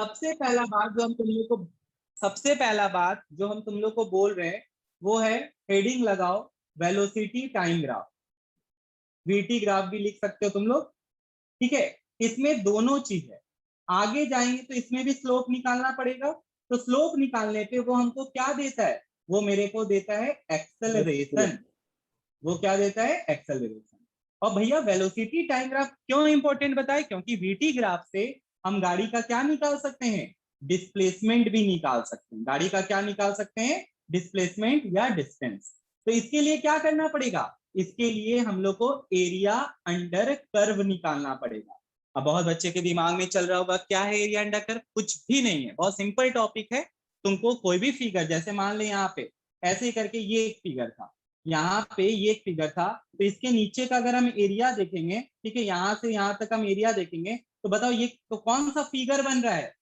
सबसे पहला बात जो हम तुम लोग को सबसे पहला बात जो हम तुम लोग को बोल रहे हैं वो है हेडिंग लगाओ velocity time graph. VT graph भी लिख सकते हो तुम लोग, ठीक है। इसमें दोनों चीज है, आगे जाएंगे तो इसमें भी स्लोप निकालना पड़ेगा। तो स्लोप निकालने पे वो हमको क्या देता है, वो मेरे को देता है एक्सेलरेशन। वो क्या देता है, एक्सेलरेशन। और भैया वेलोसिटी टाइम ग्राफ क्यों इंपॉर्टेंट बताए, क्योंकि वीटी ग्राफ से हम गाड़ी का क्या निकाल सकते हैं, डिस्प्लेसमेंट भी निकाल सकते हैं। गाड़ी का क्या निकाल सकते हैं, डिस्प्लेसमेंट या डिस्टेंस। तो इसके लिए क्या करना पड़ेगा, इसके लिए हम लोग को एरिया अंडर कर्व निकालना पड़ेगा। अब बहुत बच्चे के दिमाग में चल रहा होगा क्या है एरिया अंडर कर्व, कुछ भी नहीं है, बहुत सिंपल टॉपिक है। तुमको कोई भी फिगर, जैसे मान ले यहाँ पे ऐसे ही करके ये एक फिगर था, यहाँ पे ये एक फिगर था, तो इसके नीचे का अगर हम एरिया देखेंगे, ठीक है, यहाँ से यहाँ तक हम एरिया देखेंगे, तो बताओ ये तो कौन सा फिगर बन रहा है,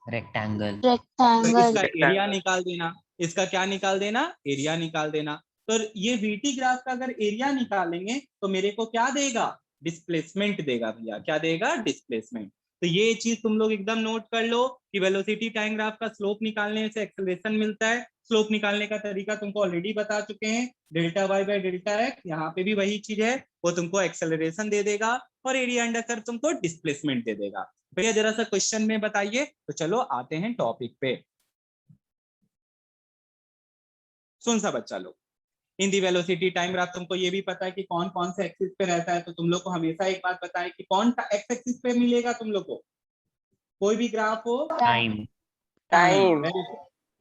रेक्टेंगल। तो रेक्टेंगल। इसका एरिया निकाल देना, इसका क्या निकाल देना, एरिया निकाल देना। तो ये वीटी ग्राफ का अगर एरिया निकालेंगे तो मेरे को क्या देगा, डिस्प्लेसमेंट देगा भैया, क्या देगा, डिस्प्लेसमेंट। तो ये चीज तुम लोग एकदम नोट कर लो कि वेलोसिटी टाइम ग्राफ का स्लोप निकालने से एक्सेलरेशन मिलता है। स्लोप निकालने का तरीका तुमको ऑलरेडी बता चुके हैं, delta y by delta x, यहाँ पे भी वही चीज है, वो तुमको एक्सेलरेशन दे देगा और एरिया अंडर कर्व तुमको डिस्प्लेसमेंट दे देगा। भैया जरा सा क्वेश्चन में बताइए। तो चलो आते हैं टॉपिक पे। सुन सा बच्चा लोग, इन दी वेलोसिटी टाइम ग्राफ तुमको ये भी पता है कि कौन कौन से एक्सिस पे रहता है, तो तुम लोग को हमेशा एक बात बताएं कि कौन एक्स एक्सिस पे मिलेगा तुम लोग को, कोई भी ग्राफ हो, टाइम। टाइम,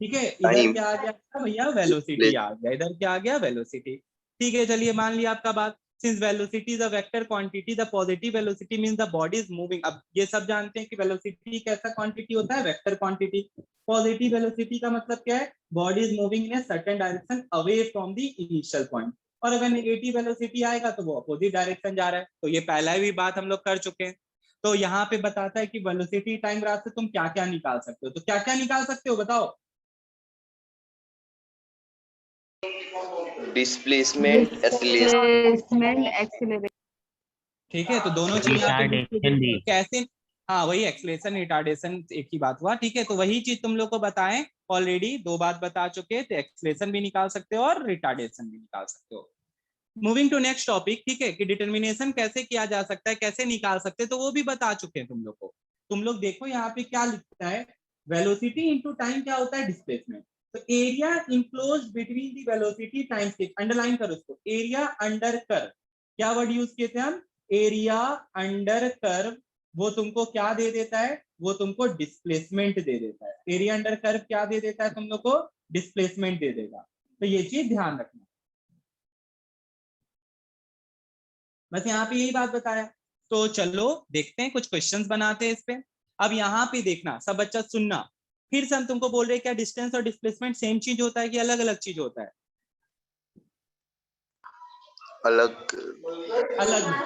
ठीक है। इधर क्या आ गया भैया, वेलोसिटी आ गया, इधर क्या आ गया, वेलोसिटी। ठीक है, चलिए मान लिया आपका बात। Since velocity is a vector quantity, the positive velocity means the body is moving. अब ये सब जानते हैं कि वेलोसिटी कैसा क्वांटिटी होता है, वेक्टर क्वांटिटी। पॉजिटिव वेलोसिटी का मतलब क्या है, body is moving in a certain direction away from the initial point. और अगर नेगेटिव वेलोसिटी आएगा तो वो अपोजिट डायरेक्शन जा रहा है। तो ये पहला भी बात हम लोग कर चुके हैं। तो यहाँ पे बताता है कि वेलोसिटी टाइम ग्राफ से तुम क्या क्या निकाल सकते हो, तो क्या क्या निकाल सकते हो बताओ। Displacement, acceleration. ठीक है, तो दोनों चीज यहाँ पे लिख के रिटार्डेशन भी। कैसे, हाँ वही एक्सलेशन रिटार्डेशन एक ही बात हुआ। ठीक है, तो वही चीज तुम लोग को बताएं, ऑलरेडी दो बात बता चुके, तो एक्सलेशन भी निकाल सकते हो और रिटार्डेशन भी निकाल सकते हो। मूविंग टू नेक्स्ट टॉपिक, ठीक है, कि डिटर्मिनेशन कैसे किया जा सकता है, कैसे निकाल सकते हैं, तो वो भी बता चुके हैं तुम लोग को। तुम लोग देखो यहाँ पे क्या लिखता है, वेलोसिटी इंटू टाइम क्या होता है, डिस्प्लेसमेंट। तो area enclose between the velocity time scale, underline करो उसको, एरिया अंडर कर्व। क्या वर्ड यूज किए थे हम, एरिया अंडर कर्व। वो तुमको क्या दे देता है, वो तुमको डिस्प्लेसमेंट दे देता है। एरिया अंडर कर्व क्या दे देता है तुम लोग को, डिस्प्लेसमेंट दे देगा। तो ये चीज ध्यान रखना, बस यहाँ पे यही बात बताया। तो चलो देखते हैं, कुछ क्वेश्चंस बनाते हैं इस पे। अब यहाँ पे देखना, सब बच्चा सुनना, फिर से हम तुमको बोल रहे हैं क्या डिस्टेंस और डिस्प्लेसमेंट सेम चीज होता है कि अलग अलग चीज होता है, अलग अलग होती है।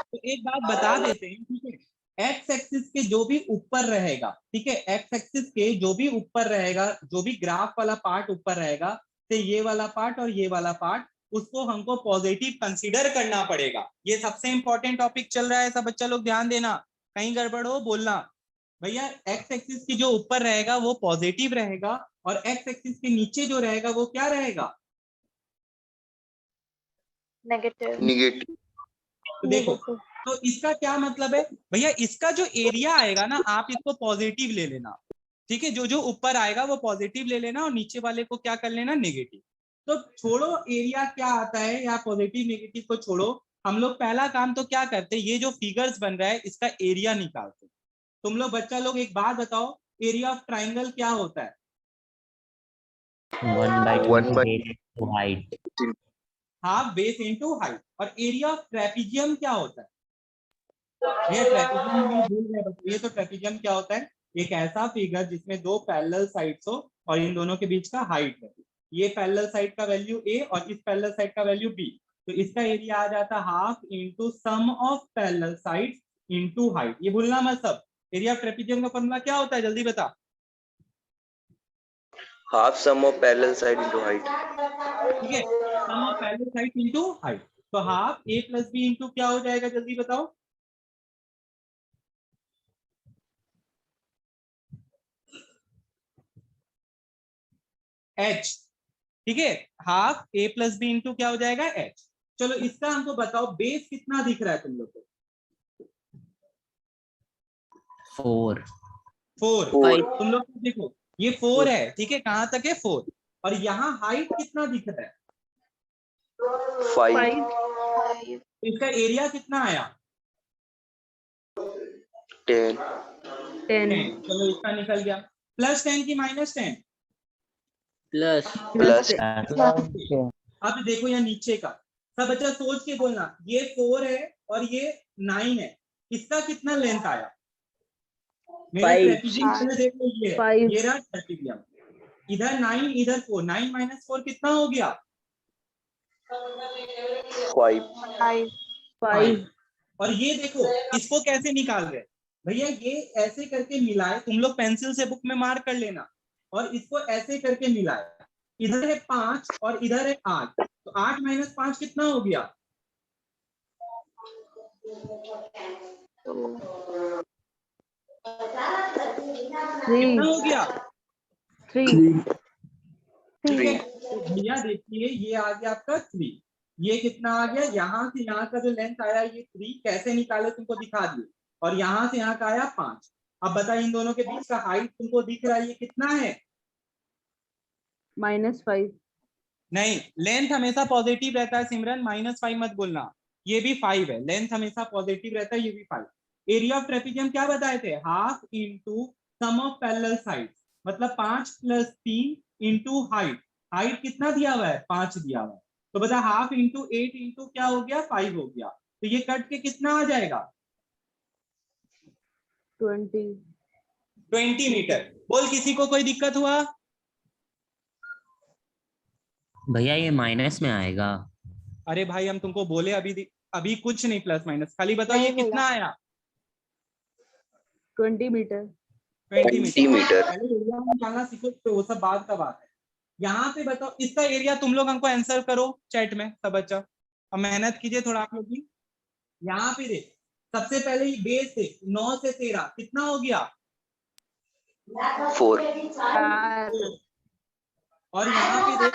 तो एक बात बता देते हैं, ठीक है, एक्स एक्सिस के जो भी ऊपर रहेगा, ठीक है, एक्स एक्सिस के जो भी ऊपर रहेगा, जो भी ग्राफ वाला पार्ट ऊपर रहेगा, तो ये वाला पार्ट और ये वाला पार्ट, उसको हमको पॉजिटिव कंसीडर करना पड़ेगा। ये सबसे इंपॉर्टेंट टॉपिक चल रहा है, सब बच्चा लोग ध्यान देना, कहीं गड़बड़ हो बोलना। भैया एक्स एक्सिस की जो ऊपर रहेगा वो पॉजिटिव रहेगा, और एक्स एक्सिस के नीचे जो रहेगा वो क्या रहेगा, नेगेटिव। निगेटिव। तो देखो, तो इसका क्या मतलब है भैया, इसका जो एरिया आएगा ना, आप इसको पॉजिटिव ले लेना, ठीक है, जो जो ऊपर आएगा वो पॉजिटिव ले लेना और नीचे वाले को क्या कर लेना, नेगेटिव। तो छोड़ो एरिया क्या आता है या पॉजिटिव नेगेटिव को छोड़ो, हम लोग पहला काम तो क्या करते हैं, ये जो फिगर्स बन रहा है इसका एरिया निकालते। तुम लोग बच्चा लोग एक बात बताओ, एरिया ऑफ ट्राइंगल क्या होता है, 1/2 height. Half base into height. और एरिया ऑफ ट्रेपीजियम क्या होता है, ये ट्रेपीजियम हम लोग भूल गए, बस ये तो ट्रेपीजियम क्या होता है, एक ऐसा फिगर जिसमें दो पैरेलल साइड्स हो और इन दोनों के बीच का हाइट है। ये पैरेलल साइड का वैल्यू ए और इस पैरेलल साइड का वैल्यू बी, तो इसका एरिया आ जाता half into sum of parallel sides into height. ये भूलना मत सब। एरिया ऑफ ट्रेपीजियम का फॉर्मूला क्या होता है, जल्दी बता। Half sum of parallel side into height. ठीक है, sum of parallel side into height. तो half a plus b into क्या हो जाएगा, जल्दी बताओ। h, ठीक है, half a plus b into क्या हो जाएगा h। चलो इसका हमको बताओ बेस कितना दिख रहा है तुम लोग को? 4 4। 4 तुम लोग देखो ये 4 है, ठीक है, कहां तक है 4, और यहाँ हाइट कितना दिख रहा है? 5 इसका एरिया कितना आया? 10 10। चलो इसका निकल गया। +10 की -10? प्लस अब देखो यहाँ नीचे का सब बच्चा सोच के बोलना, ये 4 है और ये 9 है, इसका कितना लेंथ आया? मेरा ट्रेपीजियम देखो ये है, ये रहा ट्रेपीजियम, इधर 9 इधर 4, 9 - 4 कितना हो गया? 5 और ये देखो इसको कैसे निकाल रहे भैया, ये ऐसे करके मिलाए, तुम लोग पेंसिल से बुक में मार्क कर लेना, और इसको ऐसे करके मिलाए, इधर है 5 और इधर है 8, तो 8 - 5 कितना हो गया? कितना हो गया? 3 ठीक है, तो भैया देखिए ये आ गया आपका 3, ये कितना आ गया? यहाँ से यहाँ का जो लेंथ आया ये 3, कैसे निकाले तुमको दिखा दिए, और यहाँ से यहाँ का आया 5। अब बताइए इन दोनों के बीच का हाइट तुमको दिख रहा है ये कितना है? -5। नहीं, लेंथ हमेशा पॉजिटिव रहता है सिमरन, -5 मत बोलना, ये भी 5 है, लेंथ हमेशा पॉजिटिव रहता है, ये भी 5। एरिया ऑफ ट्रेपीजियम क्या बताए थे? Half into sum of parallel sides, मतलब 5 + 3 इंटू हाइट। हाइट कितना दिया हुआ है? 5 दिया हुआ है, तो बता हाफ इंटू 8 इंटू क्या हो गया? 5 हो गया, तो ये कट के कितना आ जाएगा? 20 मीटर। बोल किसी को कोई दिक्कत हुआ? भैया ये माइनस में आएगा। अरे भाई हम तुमको बोले अभी कुछ नहीं प्लस माइनस, खाली बताओ ये कितना आया? 20 मीटर। 20 20 मीटर। पहले एरिया निकालना सीखो, तो वो सब बाद का बात है। यहाँ पे बताओ इसका एरिया, तुम लोग हमको आंसर करो चैट में सब बच्चा, अब मेहनत कीजिए थोड़ा आप लोग भी। यहाँ पे देख, सबसे पहले ही बेस देख, 9 से 13 कितना हो गया? 4 और यहाँ पे देख,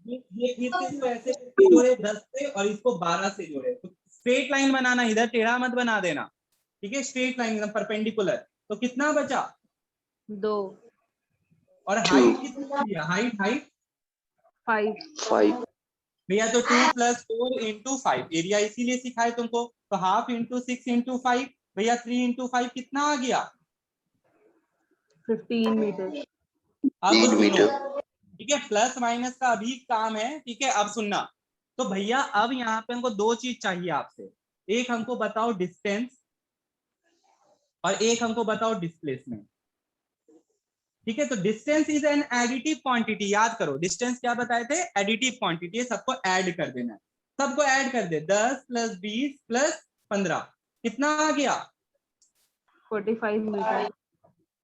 ये फिर से इसको ऐसे करके जोड़े 10 से, और इसको 12 से जोड़े, तो स्ट्रेट लाइन बनाना, इधर टेढ़ा मत बना देना, ठीक है, स्ट्रेट लाइन एकदम परपेंडिकुलर। तो कितना बचा? 2 और हाइट कितना दिया? हाइट 5 भैया तो 2 + 4 इंटू 5, एरिया इसीलिए सिखाए तुमको, तो हाफ इंटू 6 इंटू 5, भैया 3 इंटू 5 कितना आ गया? 15 मीटर। अब 3 सुनो, मीटर। ठीक है, प्लस माइनस का अभी काम है, ठीक है, अब सुनना। तो भैया अब यहाँ पे हमको 2 चीज चाहिए आपसे, एक हमको बताओ डिस्टेंस, और एक हमको बताओ डिस्प्लेसमेंट, ठीक है। तो distance is an additive quantity, याद करो डिस्टेंस क्या बताए थे? एडिटिव क्वांटिटी है, सबको ऐड कर देना है, सबको ऐड कर दे, 10 + 20 + 15 कितना आ गया? 45 मीटर।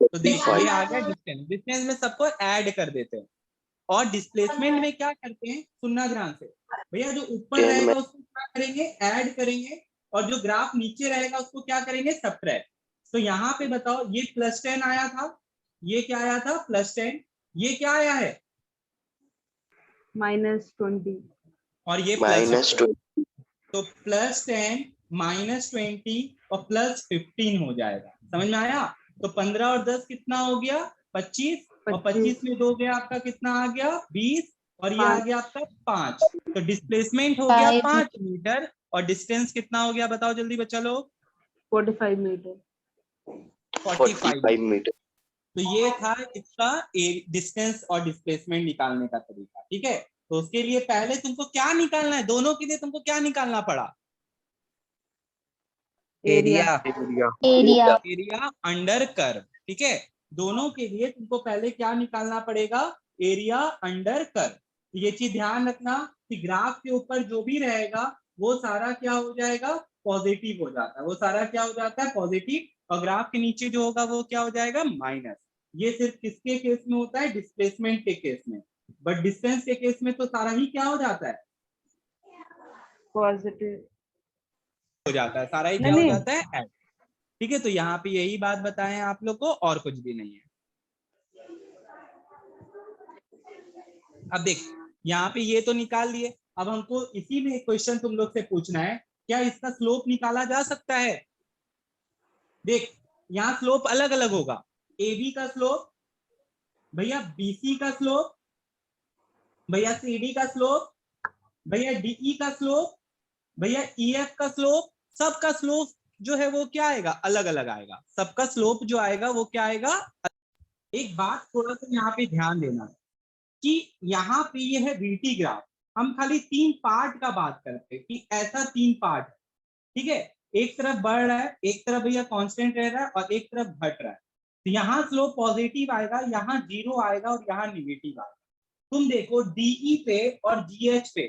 तो देखिए ये आ गया डिस्टेंस, डिस्टेंस में सबको ऐड कर देते हैं। और डिस्प्लेसमेंट में क्या करते हैं, सुनना ध्यान से भैया, जो ऊपर 10 रहेगा उसको क्या करेंगे? ऐड करेंगे, और जो ग्राफ नीचे रहेगा उसको क्या करेंगे? सब्ट्रैक्ट। तो यहाँ पे बताओ ये +10 आया था, ये क्या आया था? +10, ये क्या आया है? -20। और ये -20 तो +10 -20 और +15 हो जाएगा, समझ में आया? तो 15 और 10 कितना हो गया? 25, और 25 में 2 गया आपका, कितना आ गया? 20, और ये आ गया आपका 5। तो डिस्प्लेसमेंट हो गया 5 मीटर, और डिस्टेंस कितना हो गया? बताओ जल्दी बच्चा लोग। 45 मीटर। 45 मीटर। तो ये था इसका डिस्टेंस और डिस्प्लेसमेंट निकालने का तरीका, ठीक है। तो उसके लिए पहले तुमको क्या निकालना है? दोनों के लिए तुमको क्या निकालना पड़ा? एरिया। एरिया अंडर कर्व, ठीक है। दोनों के लिए तुमको पहले क्या निकालना पड़ेगा? Area under curve. ये चीज ध्यान रखना कि ग्राफ के ऊपर जो भी रहेगा वो सारा क्या हो जाएगा? पॉजिटिव हो जाता है, वो सारा क्या हो जाता है? पॉजिटिव। और ग्राफ के नीचे जो होगा वो क्या हो जाएगा? माइनस। ये सिर्फ किसके केस में होता है? डिस्प्लेसमेंट के केस में। बट डिस्टेंस के केस में तो सारा ही क्या हो जाता है? पॉजिटिव हो जाता है, सारा ही क्या हो जाता है? ऐड। ठीक है, तो यहाँ पे यही बात बताएं आप लोग को, और कुछ भी नहीं है। अब देख यहाँ पे ये तो निकाल लिए, अब हमको इसी में क्वेश्चन तुम लोग से पूछना है, क्या इसका स्लोप निकाला जा सकता है? देख यहाँ स्लोप अलग अलग होगा, AB का स्लोप, भैया BC का स्लोप, भैया CD का स्लोप, भैया DE का स्लोप, भैया EF का स्लोप, सबका स्लोप जो है वो क्या आएगा? अलग अलग आएगा, सबका स्लोप जो आएगा वो क्या आएगा? एक बात थोड़ा सा यहाँ पे ध्यान देना कि यहाँ पे ये है VT ग्राफ, हम खाली 3 पार्ट का बात करते हैं कि ऐसा 3 पार्ट है, ठीक है, एक तरफ बढ़ रहा है, एक तरफ भैया कांस्टेंट रह रहा है और एक तरफ घट रहा है, तो यहाँ स्लोप पॉजिटिव आएगा, यहाँ 0 आएगा और यहाँ निगेटिव आएगा। तुम देखो DE पे और GH पे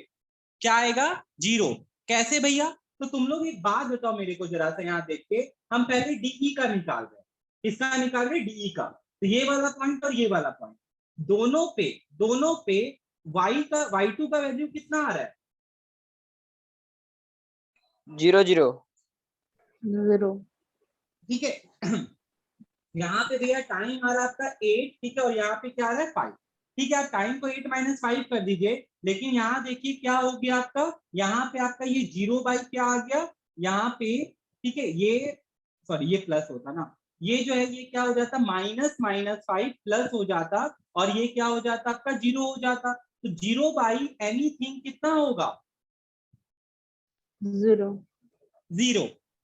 क्या आएगा? 0। कैसे भैया? तो तुम लोग एक बात बताओ मेरे को जरा सा, यहाँ देख के हम पहले DE का निकाल रहे हैं, किसका निकाल रहे? DE का। तो ये वाला पॉइंट और ये वाला पॉइंट, दोनों पे y2 का वैल्यू कितना आ रहा है? 0 0 0। ठीक है यहाँ पे भैया टाइम आ रहा है आपका 8, ठीक है, और यहाँ पे क्या आ रहा है? 5, ठीक है। आप टाइम को 8 - 5 कर दीजिए, लेकिन यहाँ देखिए क्या हो गया आपका, यहाँ पे आपका ये 0 बाई क्या आ गया यहाँ पे, ठीक है, ये सॉरी ये प्लस होता ना, ये जो है ये क्या हो जाता? -5 प्लस हो जाता, और ये क्या हो जाता आपका? 0 हो जाता। तो 0 बाई एनीथिंग कितना होगा? 0।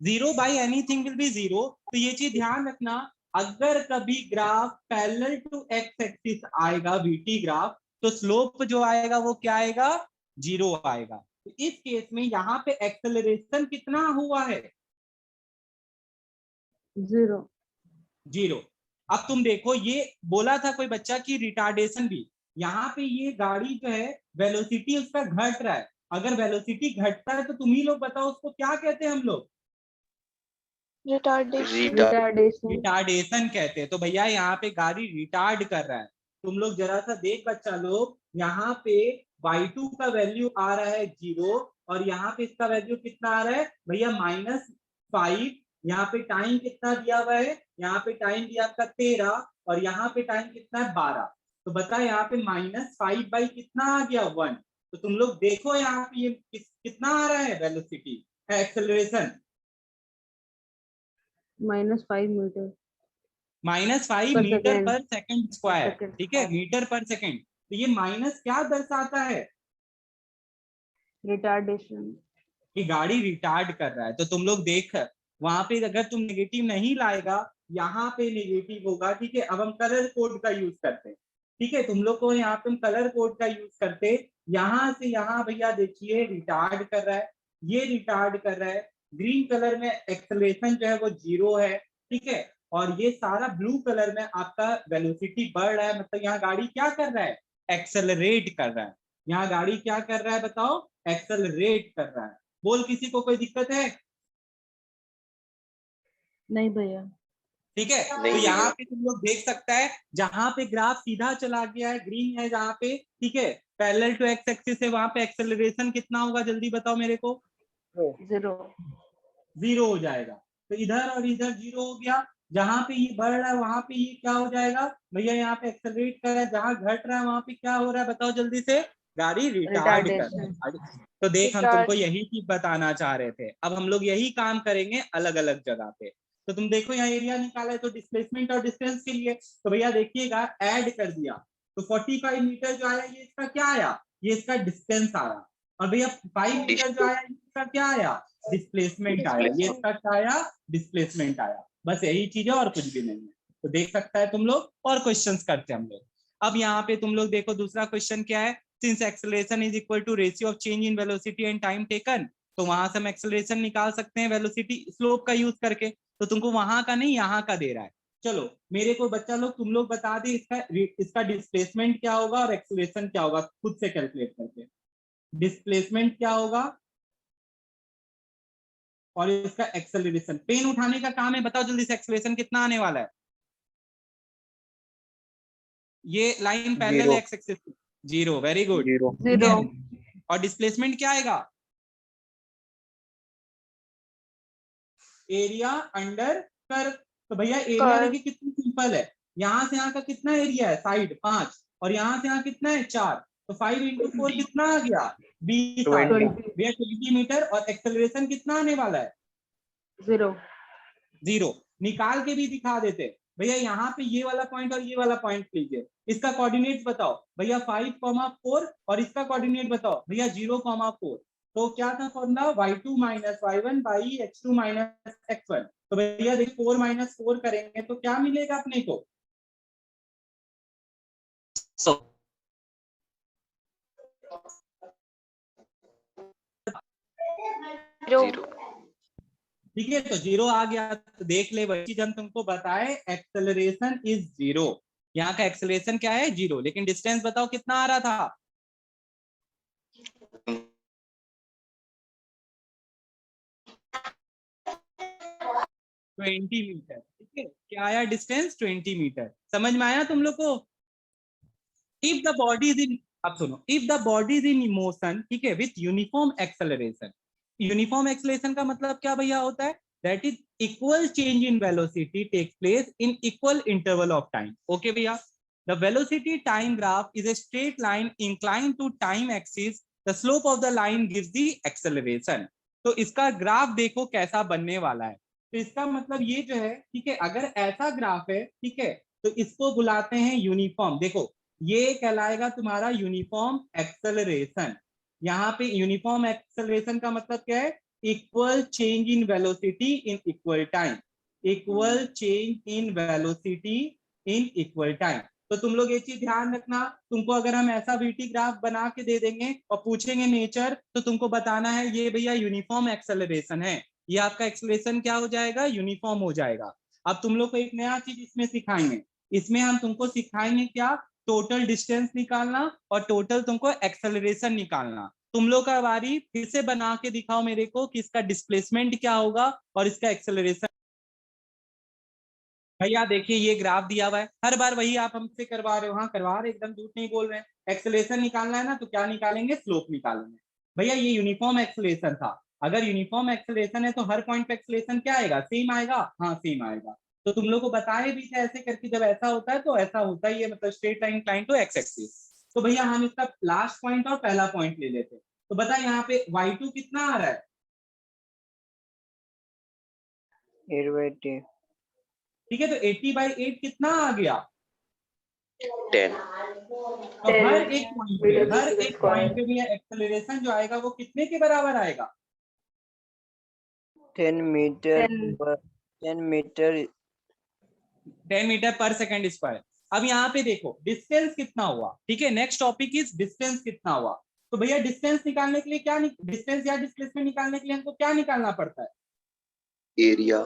0 बाई एनीथिंग विल बी 0। तो ये चीज ध्यान रखना, अगर कभी graph parallel to x axis आएगा VT ग्राफ, तो स्लोप जो आएगा वो क्या आएगा? 0 आएगा। तो इस केस में यहाँ पे एक्सेलरेशन कितना हुआ है? 0। अब तुम देखो, ये बोला था कोई बच्चा की रिटार्डेशन भी, यहाँ पे ये गाड़ी जो है वेलोसिटी उसका घट रहा है, अगर वेलोसिटी घटता है तो तुम ही लोग बताओ उसको क्या कहते हैं हम लोग? रिटार्डेशन कहते हैं। तो भैया यहाँ पे गाड़ी रिटार्ड कर रहा है। तुम लोग जरा सा देख बच्चा लोग, यहाँ पे y2 का वैल्यू आ रहा है 0, और यहाँ पे इसका वैल्यू कितना आ रहा है भैया? -5। यहाँ पे टाइम कितना दिया हुआ है? यहाँ पे टाइम दिया आपका 13, और यहाँ पे टाइम कितना है? 12। तो बता यहाँ पे -5 बाई कितना आ गया? 1। तो तुम लोग देखो यहाँ पे ये कितना आ रहा है वेलोसिटी, एक्सेलरेशन? -5 मीटर -5 पर मीटर सेकेंड। पर सेकंड स्क्वायर, सेकेंड ठीक है, मीटर पर सेकंड। तो ये माइनस क्या दर्शाता है? रिटार्डेशन। कि गाड़ी रिटार्ड कर रहा है। तो तुम लोग देख, वहां पे अगर तुम नेगेटिव नहीं लाएगा, यहाँ पे नेगेटिव होगा, ठीक है। अब हम कलर कोड का यूज करते हैं, ठीक है, तुम लोग को यहाँ पे हम कलर कोड का यूज करते, यहाँ से यहाँ भैया देखिए रिटार्ड कर रहा है, ये रिटार्ड कर रहा है, ग्रीन कलर में एक्सेलरेशन जो है वो 0 है, ठीक है, और ये सारा ब्लू कलर में आपका वेलोसिटी बढ़ रहा है, मतलब यहाँ गाड़ी क्या कर रहा है? एक्सेलरेट कर रहा है। यहाँ गाड़ी क्या कर रहा है बताओ? एक्सेलरेट कर रहा है। बोल किसी को कोई दिक्कत है? नहीं भैया। ठीक है, तो यहाँ पे तुम लोग देख सकता है, जहां पे ग्राफ सीधा चला गया है, ग्रीन है जहाँ पे, ठीक है, पैरेलल टू एक्स एक्सिस है, वहां पे एक्सेलरेशन कितना होगा? जल्दी बताओ मेरे को। 0 हो जाएगा। तो इधर और इधर 0 हो गया। जहां पे ये बढ़ रहा है वहां पे ये क्या हो जाएगा भैया? यहाँ पे एक्सेलरेट कर रहा है, जहां घट रहा है वहां पे क्या हो रहा है बताओ जल्दी से? गाड़ी रिटार्ड कर रहा है। तो देख, हम तुमको यही चीज बताना चाह रहे थे। अब हम लोग यही काम करेंगे अलग अलग जगह पे। तो तुम देखो यहाँ एरिया निकाला है, तो डिस्प्लेसमेंट और डिस्टेंस के लिए तो भैया देखिएगा ऐड कर दिया, तो 45 मीटर जो आया ये इसका क्या आया? ये इसका डिस्टेंस आया। और भैया 5 मीटर जो आया इसका क्या आया? डिस्प्लेसमेंट आया। ये इसका क्या आया? डिस्प्लेसमेंट आया। बस यही चीज है और कुछ भी नहीं है। तो देख सकता है तुम लोग, और क्वेश्चंस करते हैं हम लोग। अब यहाँ पे तुम लोग देखो दूसरा क्वेश्चन क्या है? Since acceleration is equal to ratio of change in velocity and time taken, तो वहां से हम एक्सेलरेशन निकाल सकते हैं वेलोसिटी स्लोप का यूज करके। तो तुमको वहां का नहीं यहाँ का दे रहा है। चलो मेरे को बच्चा लोग तुम लोग बता दे इसका डिस्प्लेसमेंट क्या होगा और एक्सेलरेशन क्या होगा, खुद से कैलकुलेट करके। डिस्प्लेसमेंट क्या होगा और इसका एक्सेलरेशन। पेन उठाने का काम है, बताओ जल्दी से एक्सेलरेशन कितना आने वाला है? ये line parallel x axis 0, very good. 0। और डिस्प्लेसमेंट क्या आएगा? Area under curve. तो भैया एरिया देखिए कितनी सिंपल है, यहाँ से यहाँ का कितना एरिया है? साइड 5, और यहाँ से यहाँ कितना है? 4। तो 5 into 4 कितना आ गया? 20 आ 20. गया भैया, 20 मीटर। और एक्सेलरेशन कितना आने वाला है? 0. 0। निकाल के भी दिखा देते भैया। यहाँ पे ये वाला पॉइंट और ये वाला पॉइंट लीजिए, इसका कोऑर्डिनेट बताओ भैया 5,4 और इसका कोऑर्डिनेट बताओ भैया 0,4। तो क्या था formula? y2 minus y1 by x2 minus x1। तो भैया देखिए 4 माइनस 4 करेंगे तो क्या मिलेगा अपने को? So, Zero. ठीक है, तो 0 आ गया। तो देख ले वही चीज हम तुमको बताए, एक्सेलरेशन इज 0। यहाँ का एक्सेलरेशन क्या है? 0। लेकिन डिस्टेंस बताओ कितना आ रहा था? 20 मीटर। ठीक है, क्या आया डिस्टेंस? 20 मीटर। समझ में आया तुम लोग को? If the body is in, अब सुनो, if the body is in motion, ठीक है, with uniform acceleration. Uniform acceleration का मतलब क्या भैया होता है? That is equal change in velocity takes place in equal interval of time. Okay भैया, the velocity time graph is a straight line inclined to time axis. The slope of the line gives the acceleration. तो इसका graph देखो कैसा बनने वाला है। तो इसका मतलब ये जो है, ठीक है, अगर ऐसा ग्राफ है, ठीक है, तो इसको बुलाते हैं यूनिफॉर्म। देखो ये कहलाएगा तुम्हारा यूनिफॉर्म एक्सेलरेशन। यहाँ पे यूनिफॉर्म एक्सेलरेशन का मतलब क्या है? Equal change in velocity in equal time. Equal change in velocity in equal time. तो तुम लोग ये चीज ध्यान रखना, तुमको अगर हम ऐसा वीटी ग्राफ बना के दे देंगे और पूछेंगे नेचर, तो तुमको बताना है ये भैया यूनिफॉर्म एक्सेलरेशन है, ये आपका एक्सेलरेशन क्या हो जाएगा? यूनिफॉर्म हो जाएगा। अब तुम लोग को एक नया चीज इसमें सिखाएंगे। इसमें हम तुमको सिखाएंगे क्या? टोटल डिस्टेंस निकालना और टोटल तुमको एक्सेलरेशन निकालना। तुम लोग का बारी, फिर से बना के दिखाओ मेरे को कि इसका डिस्प्लेसमेंट क्या होगा और इसका एक्सेलरेशन। भैया देखिए ये ग्राफ दिया हुआ है, हर बार वही आप हमसे करवा रहे हो। हाँ करवा रहे, एकदम झूठ नहीं बोल रहे हैं। एक्सेलरेशन निकालना है ना, तो क्या निकालेंगे? स्लोप निकालेंगे। भैया ये यूनिफॉर्म एक्सेलरेशन था। अगर यूनिफॉर्म एक्सेलरेशन है तो हर पॉइंट पे एक्सेलरेशन क्या आएगा? सेम आएगा। हाँ सेम आएगा। तो तुम लोग को बताए भी थे ऐसे करके, जब ऐसा होता है तो ऐसा होता ही है, मतलब straight line incline to x axis. तो भैया हम इसका लास्ट पॉइंट और पहला पॉइंट ले लेते। तो बता यहाँ पे y2 कितना आ रहा है? 80. ठीक है, तो 80/8 कितना आ गया? 10. तो हर एक पॉइंट पे भी एक्सेलरेशन जो आएगा वो कितने के बराबर आएगा? 10 meter 10. per 10 meter 10 मीटर पर सेकेंड स्क्वायर। अब यहाँ पे देखो डिस्टेंस कितना हुआ। ठीक है, नेक्स्ट टॉपिक इज डिस्टेंस कितना हुआ। तो भैया डिस्टेंस निकालने के लिए क्या, डिस्टेंस या डिस्प्लेसमेंट निकालने के लिए हमको क्या निकालना पड़ता है? Area.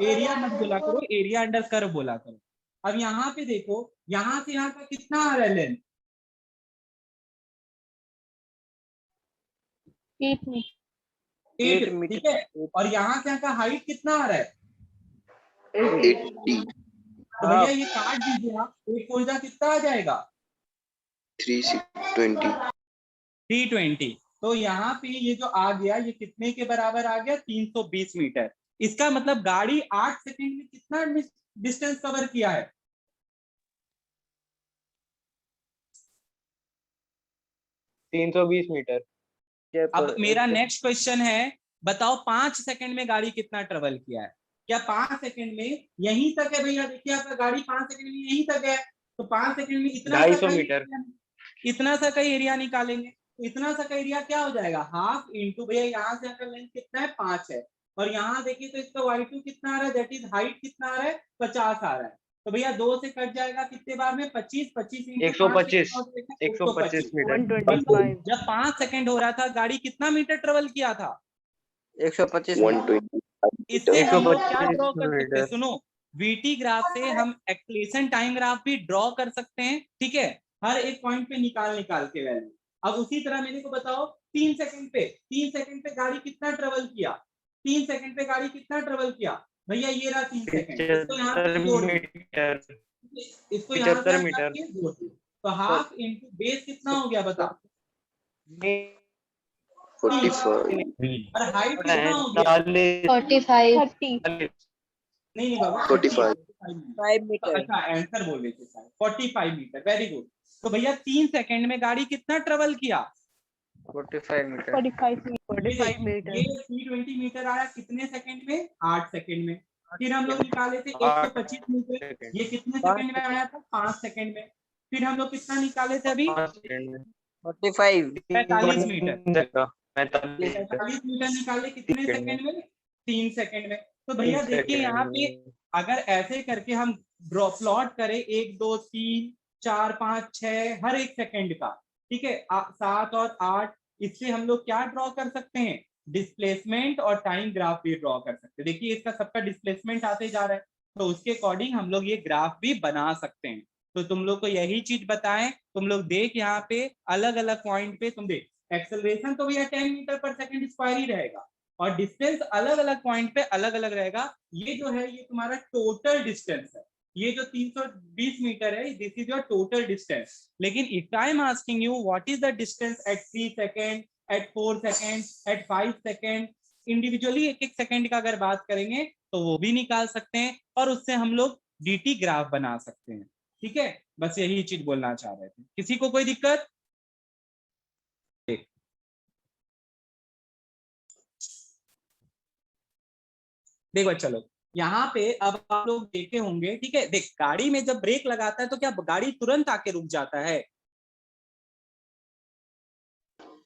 एरिया मत बोला करो, एरिया अंडर कर्व बोला करो। अब यहाँ पे देखो, यहाँ से यहाँ का कितना आ रहा है लेंथ? 8 मीटर. 8। 8 meter. ठीक है, और यहाँ से यहाँ का हाइट कितना आ रहा है? 80. तो भैया ये काट दीजिए आप, एक फोल्डर कितना आ जाएगा? 320. 320। तो यहाँ पे ये जो आ गया, ये कितने के बराबर आ गया? 320 मीटर। इसका मतलब गाड़ी 8 सेकंड में कितना डिस्टेंस कवर किया है? 320 मीटर। अब मेरा नेक्स्ट क्वेश्चन है, बताओ 5 सेकंड में गाड़ी कितना ट्रेवल किया है? क्या 5 सेकंड में यहीं तक है? भैया देखिए आपका गाड़ी 5 सेकंड में यहीं तक है, तो 5 सेकंड में इतना 250 मीटर। इतना सा का एरिया निकालेंगे। तो इतना सा का एरिया क्या हो जाएगा? हाफ इंटू, भैया यहाँ से आपका लेंथ कितना है? 5 है। और यहाँ देखिए तो इसका y2 कितना आ रहा है? दैट इज हाइट कितना आ रहा है? 50 आ रहा है। तो भैया 2 से कट जाएगा कितने बार में? 25। 25 125 मीटर। 125. जब 5 सेकंड हो रहा था, गाड़ी कितना मीटर ट्रेवल किया था? 125 120. इससे हम लोग क्या 125 ड्रॉ कर सकते हैं? मीटर। सुनो, वीटी ग्राफ से हम एक्सेलरेशन टाइम ग्राफ भी ड्रॉ कर सकते हैं। ठीक है, हर एक पॉइंट पे निकाल के वैल्यू। अब उसी तरह मेरे को बताओ 3 सेकंड पे गाड़ी कितना ट्रेवल किया? 3 सेकंड पे गाड़ी कितना ट्रेवल किया? भैया ये रहा 3 सेकंड। इसको यहाँ पे जोड़ दो, इसको यहाँ से 75 मीटर। जोड़ दो। तो हाफ इंटू बेस कितना हो गया बता? 45. और हाइट कितना हो गया? 45. 30. नहीं बाबा 45. 5 meter. अच्छा आंसर बोल रहे थे, 45 मीटर। Very good. तो भैया 3 सेकंड में गाड़ी कितना ट्रेवल किया? 45 मीटर। 45 मीटर। ये 320 मीटर आया कितने सेकंड में? 8 सेकंड में। फिर हम लोग निकाले थे 8 125 मीटर, सेकंड। ये कितने सेकंड में आया था? 5 सेकंड में। फिर हम लोग कितना निकाले थे अभी? 5 सेकंड में 45 45 मीटर। 45 45 मीटर निकाले कितने सेकंड में। सेकंड में? 3 सेकंड में। तो भैया 3 देखिए यहाँ पे सेकंड अगर ऐसे करके हम ड्रॉ प्लॉट करें 1 2 3 4 5 6 हर एक सेकंड का, ठीक है, 7 और 8, इससे हम लोग क्या ड्रॉ कर सकते हैं? डिस्प्लेसमेंट और टाइम ग्राफ भी ड्रॉ कर सकते हैं। देखिए इसका सबका डिस्प्लेसमेंट आते जा रहा है, तो उसके अकॉर्डिंग हम लोग ये ग्राफ भी बना सकते हैं। तो तुम लोग को यही चीज बताएं, तुम लोग देख यहाँ पे अलग अलग पॉइंट पे तुम देख, एक्सेलरेशन तो भैया 10 मीटर पर सेकंड स्क्वायर ही रहेगा, और डिस्टेंस अलग अलग पॉइंट पे अलग अलग रहेगा। ये जो है ये तुम्हारा टोटल डिस्टेंस है, ये जो 320 मीटर है this is your total distance. लेकिन if I am asking you what is the distance at 3 second, at 4 second, at 5 second, individually एक एक सेकंड का अगर बात करेंगे तो वो भी निकाल सकते हैं, और उससे हम लोग डीटी ग्राफ बना सकते हैं। ठीक है, बस यही चीज बोलना चाह रहे थे। किसी को कोई दिक्कत? देखो चलो यहाँ पे अब आप लोग देखे होंगे, ठीक है, देख गाड़ी में जब ब्रेक लगाता है तो क्या गाड़ी तुरंत आके रुक जाता है?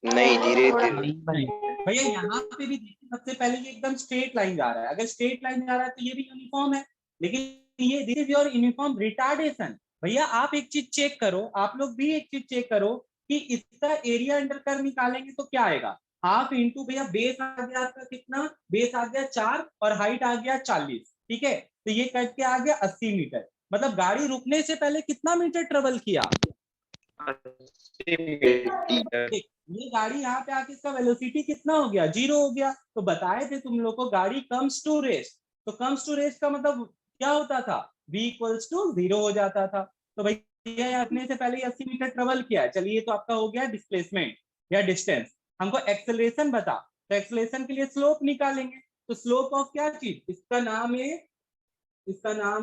नहीं, धीरे धीरे। भैया यहाँ पे भी देखिए सबसे पहले ये एकदम स्ट्रेट लाइन जा रहा है, अगर स्ट्रेट लाइन जा रहा है तो ये भी यूनिफॉर्म है, लेकिन ये this is your uniform retardation. भैया आप एक चीज चेक करो, आप लोग भी एक चीज चेक करो कि इसका एरिया अंडर कर्व निकालेंगे तो क्या आएगा? हाफ इंटू भैया बेस आ गया आपका कितना? बेस आ गया 4 और हाइट आ गया 40, ठीक है, तो ये कट के आ गया 80 मीटर। मतलब गाड़ी रुकने से पहले कितना मीटर ट्रेवल किया? 80 मीटर। ये गाड़ी यहाँ पे आके इसका वेलोसिटी कितना हो गया? 0 हो गया। तो बताए थे तुम लोग को गाड़ी कम्स टू रेस्ट, तो कम्स टू रेस्ट का मतलब क्या होता था? v इक्वल्स टू 0 हो जाता था। तो भैया अपने से पहले 80 मीटर ट्रेवल किया है, चलिए तो आपका हो गया डिस्प्लेसमेंट या डिस्टेंस। हमको एक्सेलरेशन बता, तो एक्सेलरेशन के लिए स्लोप निकालेंगे। तो स्लोप ऑफ क्या चीज? इसका नाम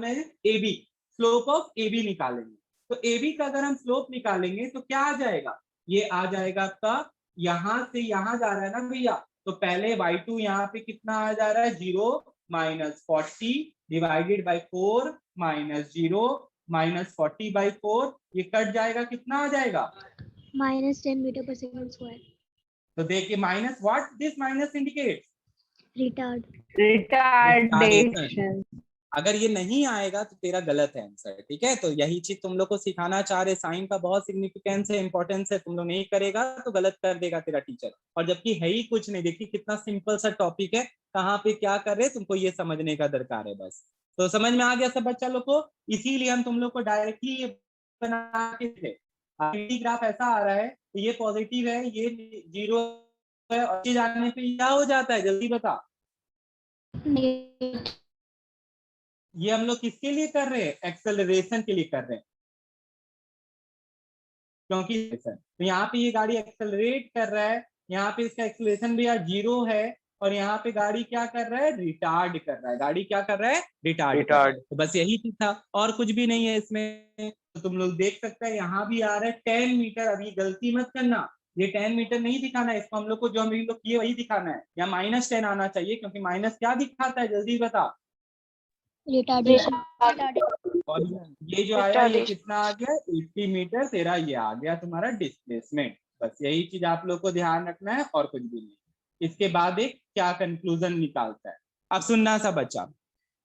है AB, स्लोप ऑफ AB निकालेंगे। तो AB का अगर हम स्लोप निकालेंगे तो क्या आ जाएगा? ये आ जाएगा आपका, यहां से यहां जा रहा है ना भैया, तो पहले y2 यहाँ पे कितना आ जा रहा है? 0 minus 40 divided by 4 minus 0 minus 40 by 4, ये कट जाएगा, कितना आ जाएगा? -10 मीटर पर सेकंड स्क्वायर। तो देखिए minus, what this minus indicate? Retardation. अगर ये नहीं आएगा तो तेरा गलत है आंसर, ठीक है। तो यही चीज तुम लोग को सिखाना चाह रहे, साइन का बहुत सिग्निफिकेंस है, इंपॉर्टेंस है, तुम लोग नहीं करेगा तो गलत कर देगा तेरा टीचर, और जबकि है ही कुछ नहीं। देखिए कितना सिंपल सा टॉपिक है, कहाँ पे क्या कर रहे, तुमको ये समझने का दरकार है बस। तो समझ में आ गया सब बच्चा लोग को? इसीलिए हम तुम लोग को डायरेक्टली ये बना के थे, ग्राफ ऐसा आ रहा है तो ये पॉजिटिव है, ये 0 है, और चीज आने पे क्या हो जाता है? जल्दी बता। ये हम लोग किसके लिए कर रहे हैं? एक्सेलरेशन के लिए कर रहे हैं, क्योंकि तो यहाँ पे ये गाड़ी एक्सेलरेट कर रहा है, यहाँ पे इसका एक्सेलरेशन भी 0 है, और यहाँ पे गाड़ी क्या कर रहा है? रिटार्ड कर रहा है। गाड़ी क्या कर रहा है? रिटार्ड। तो बस यही चीज था, और कुछ भी नहीं है इसमें। तो तुम लोग देख सकते हैं यहाँ भी आ रहा है 10 मीटर। अभी गलती मत करना, ये 10 मीटर नहीं दिखाना है इसको, हम लोग को जो हम लोग किए वही दिखाना है, या -10 आना चाहिए, क्योंकि माइनस क्या दिखाता है? जल्दी बता। रिटार्डेशन। और ये जो आया ये कितना आ गया? 80 मीटर, तेरा ये आ गया तुम्हारा डिस्प्लेसमेंट। बस यही चीज आप लोग को ध्यान रखना है, और कुछ भी नहीं। इसके बाद एक क्या कंक्लूजन निकालता है, अब सुनना सा बच्चा।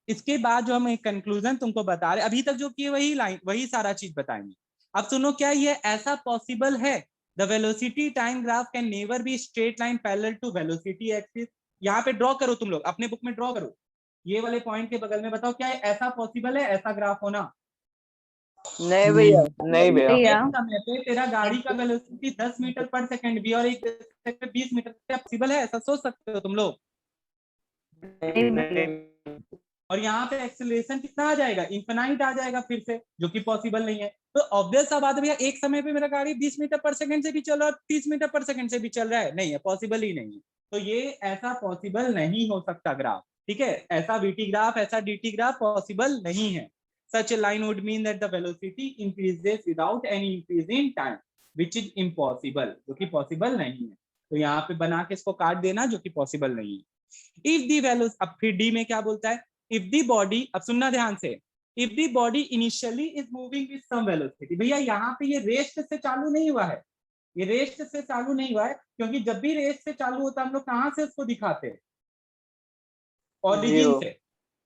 इसके बाद जो हम एक कंक्लूजन तुमको बता रहे, अभी तक जो किए वही लाइन वही सारा चीज बताएंगे। अब सुनो, क्या ये ऐसा पॉसिबल है? The velocity time graph can never be straight line parallel to velocity axis. यहाँ पे ड्रॉ करो, तुम लोग अपने बुक में ड्रॉ करो, ये वाले पॉइंट के बगल में बताओ क्या ऐसा पॉसिबल है ऐसा ग्राफ होना? नहीं भैया। नहीं भैया। एक समय पे तेरा गाड़ी का वेलोसिटी 10 मीटर पर सेकंड भी और एक सेकंड 20 मीटर, क्या पॉसिबल है? ऐसा सोच सकते हो तुम लोग? और यहाँ पे एक्सेलरेशन कितना आ जाएगा? इनफिनाइट आ जाएगा फिर से, जो कि पॉसिबल नहीं है। तो ऑब्वियस सा बात है भैया, एक समय पे मेरा गाड़ी 20 मीटर पर सेकंड से भी चल रहा है, 30 मीटर पर सेकंड से भी चल रहा है, नहीं है, पॉसिबल ही नहीं है। तो ये ऐसा पॉसिबल नहीं हो सकता ग्राफ, ठीक है। ऐसा वीटी ग्राफ, ऐसा डीटी ग्राफ पॉसिबल नहीं है। such a line would mean that the velocity increases without any increase in time, which is impossible, जो कि possible नहीं है। तो यहाँ पे बना के इसको काट देना, जो कि possible नहीं है। If the velocity, अब फिर D में क्या बोलता है, if the body, अब सुनना ध्यान से, if the body initially is moving with some velocity, भैया यहाँ पे ये रेस्ट से चालू नहीं हुआ है, ये रेस्ट से चालू नहीं हुआ है, क्योंकि जब भी रेस्ट से चालू होता है हम लोग कहाँ से उसको दिखाते हैं, ओरिजिन से,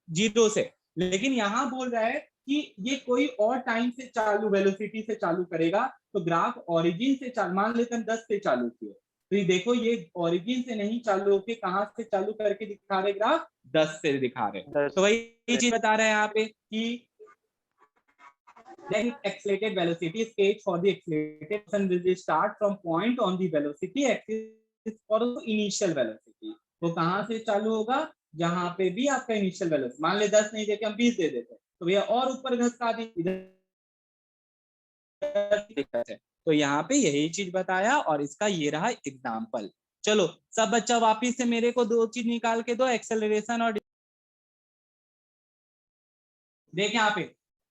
जीरो से। लेकिन यहाँ बोल रहा है कि ये कोई और टाइम से चालू, वेलोसिटी से चालू करेगा, तो ग्राफ ओरिजिन से चालू, मान लेते हैं 10 से चालू किए, तो ये देखो ये ओरिजिन से नहीं चालू होके कहाँ से चालू करके दिखा रहे, ग्राफ 10 से दिखा रहे। तो वही चीज बता रहे हैं यहाँ पे कि then accelerated velocity stage for the accelerated person will start from point on the velocity axis for the initial velocity। वो कहाँ से चालू होगा, जहां पे भी आपका इनिशियल वेलोसिटी, मान ले 10 नहीं देके हम 20 दे देते, तो भैया और ऊपर घसका दी इधर। तो यहाँ पे यही चीज बताया और इसका ये रहा एग्जाम्पल। चलो सब बच्चा वापिस से मेरे को दो चीज निकाल के दो, एक्सेलरेशन और देख यहाँ पे।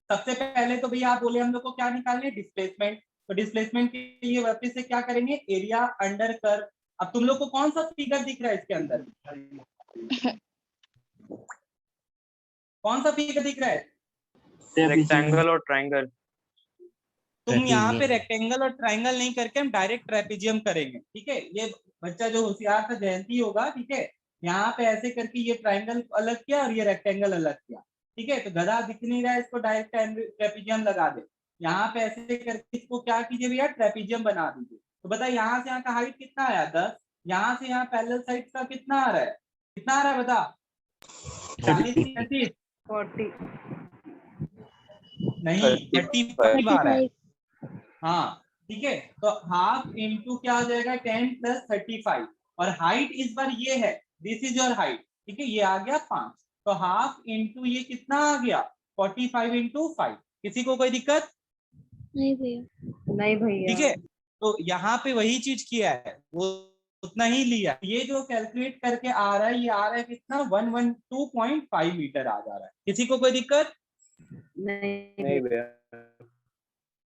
सबसे पहले तो भैया आप बोले हम लोग को क्या निकालने, डिस्प्लेसमेंट। तो डिस्प्लेसमेंट के लिए वापिस से क्या करेंगे, एरिया अंडर कर्व। अब तुम लोग को कौन सा फिगर दिख रहा है इसके अंदर, कौन सा फिगर दिख रहा है, रेक्टेंगल और ट्रायंगल। तुम यहाँ पे रेक्टेंगल और ट्रायंगल नहीं करके हम डायरेक्ट ट्रेपेजियम करेंगे, ठीक है। ये बच्चा जो होशियार था जयंती होगा, ठीक है, यहाँ पे ऐसे करके ये ट्रायंगल अलग किया और ये रेक्टेंगल अलग किया, ठीक है। तो गधा दिख नहीं रहा है, इसको डायरेक्ट ट्रेपेजियम लगा दे। यहाँ पे ऐसे करके इसको क्या कीजिए भैया, ट्रेपेजियम बना दीजिए। तो बताइए यहाँ से यहाँ का हाइट कितना आया, 10, यहाँ से यहाँ पैरेलल साइड का कितना आ रहा है, कितना आ रहा है बता, 40 40 नहीं 35 आ रहा है। हाँ ठीक है, तो हाफ इंटू क्या हो जाएगा, 10 + 35, और हाइट इस बार ये है, दिस इज योर हाइट, ठीक है, ये आ गया 5, तो हाफ इंटू ये कितना आ गया, 45 × 5। किसी को कोई दिक्कत नहीं भैया, नहीं भैया, ठीक है। तो यहाँ पे वही चीज किया है, वो उतना ही लिया। ये जो कैलकुलेट करके आ रहा है, ये आ रहा है कितना, 112.5 मीटर आ जा रहा है। किसी को कोई दिक्कत नहीं भैया।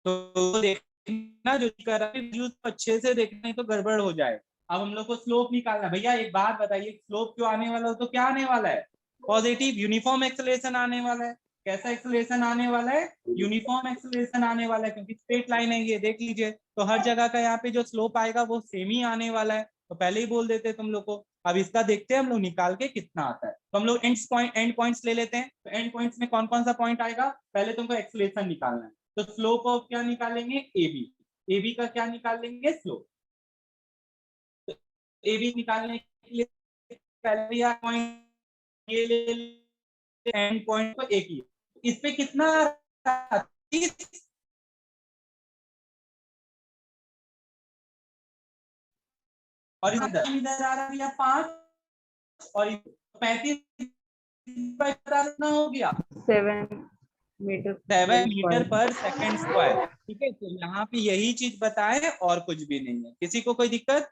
तो देखना जो कर रहा है अच्छे से देखना, नहीं तो गड़बड़ हो जाए। अब हम लोग को स्लोप निकालना। भैया एक बात बताइए, स्लोप क्यों आने वाला हो, तो क्या आने वाला है, पॉजिटिव यूनिफॉर्म एक्सेलरेशन आने वाला है। कैसा एक्सेलरेशन आने वाला है, यूनिफॉर्म एक्सेलरेशन आने वाला है, क्योंकि स्ट्रेट लाइन है ये, देख लीजिए। तो हर जगह का यहाँ पे जो स्लोप आएगा वो सेम ही आने वाला है, तो पहले ही बोल देते तुम लोग को। अब इसका देखते हैं हम लोग निकाल के कितना आता है। तो हम लोग एंड पॉइंट्स ले लेते हैं। तो एंड पॉइंट्स में कौन कौन सा पॉइंट आएगा, पहले तुमको एक्सेलरेशन निकालना है। तो स्लोप ऑफ क्या निकालेंगे, AB का क्या निकालेंगे, स्लोप। तो AB निकालने के लिए पहले पॉइंट ये ले एंड पॉइंट को एक ही, इस पे कितना, 30, और इधर आ रहा है 5, और 35 कितना हो गया, 7 मीटर 7 मीटर पर सेकंड स्क्वायर, ठीक है। तो यहाँ पे यही चीज बताए और कुछ भी नहीं है। किसी को कोई दिक्कत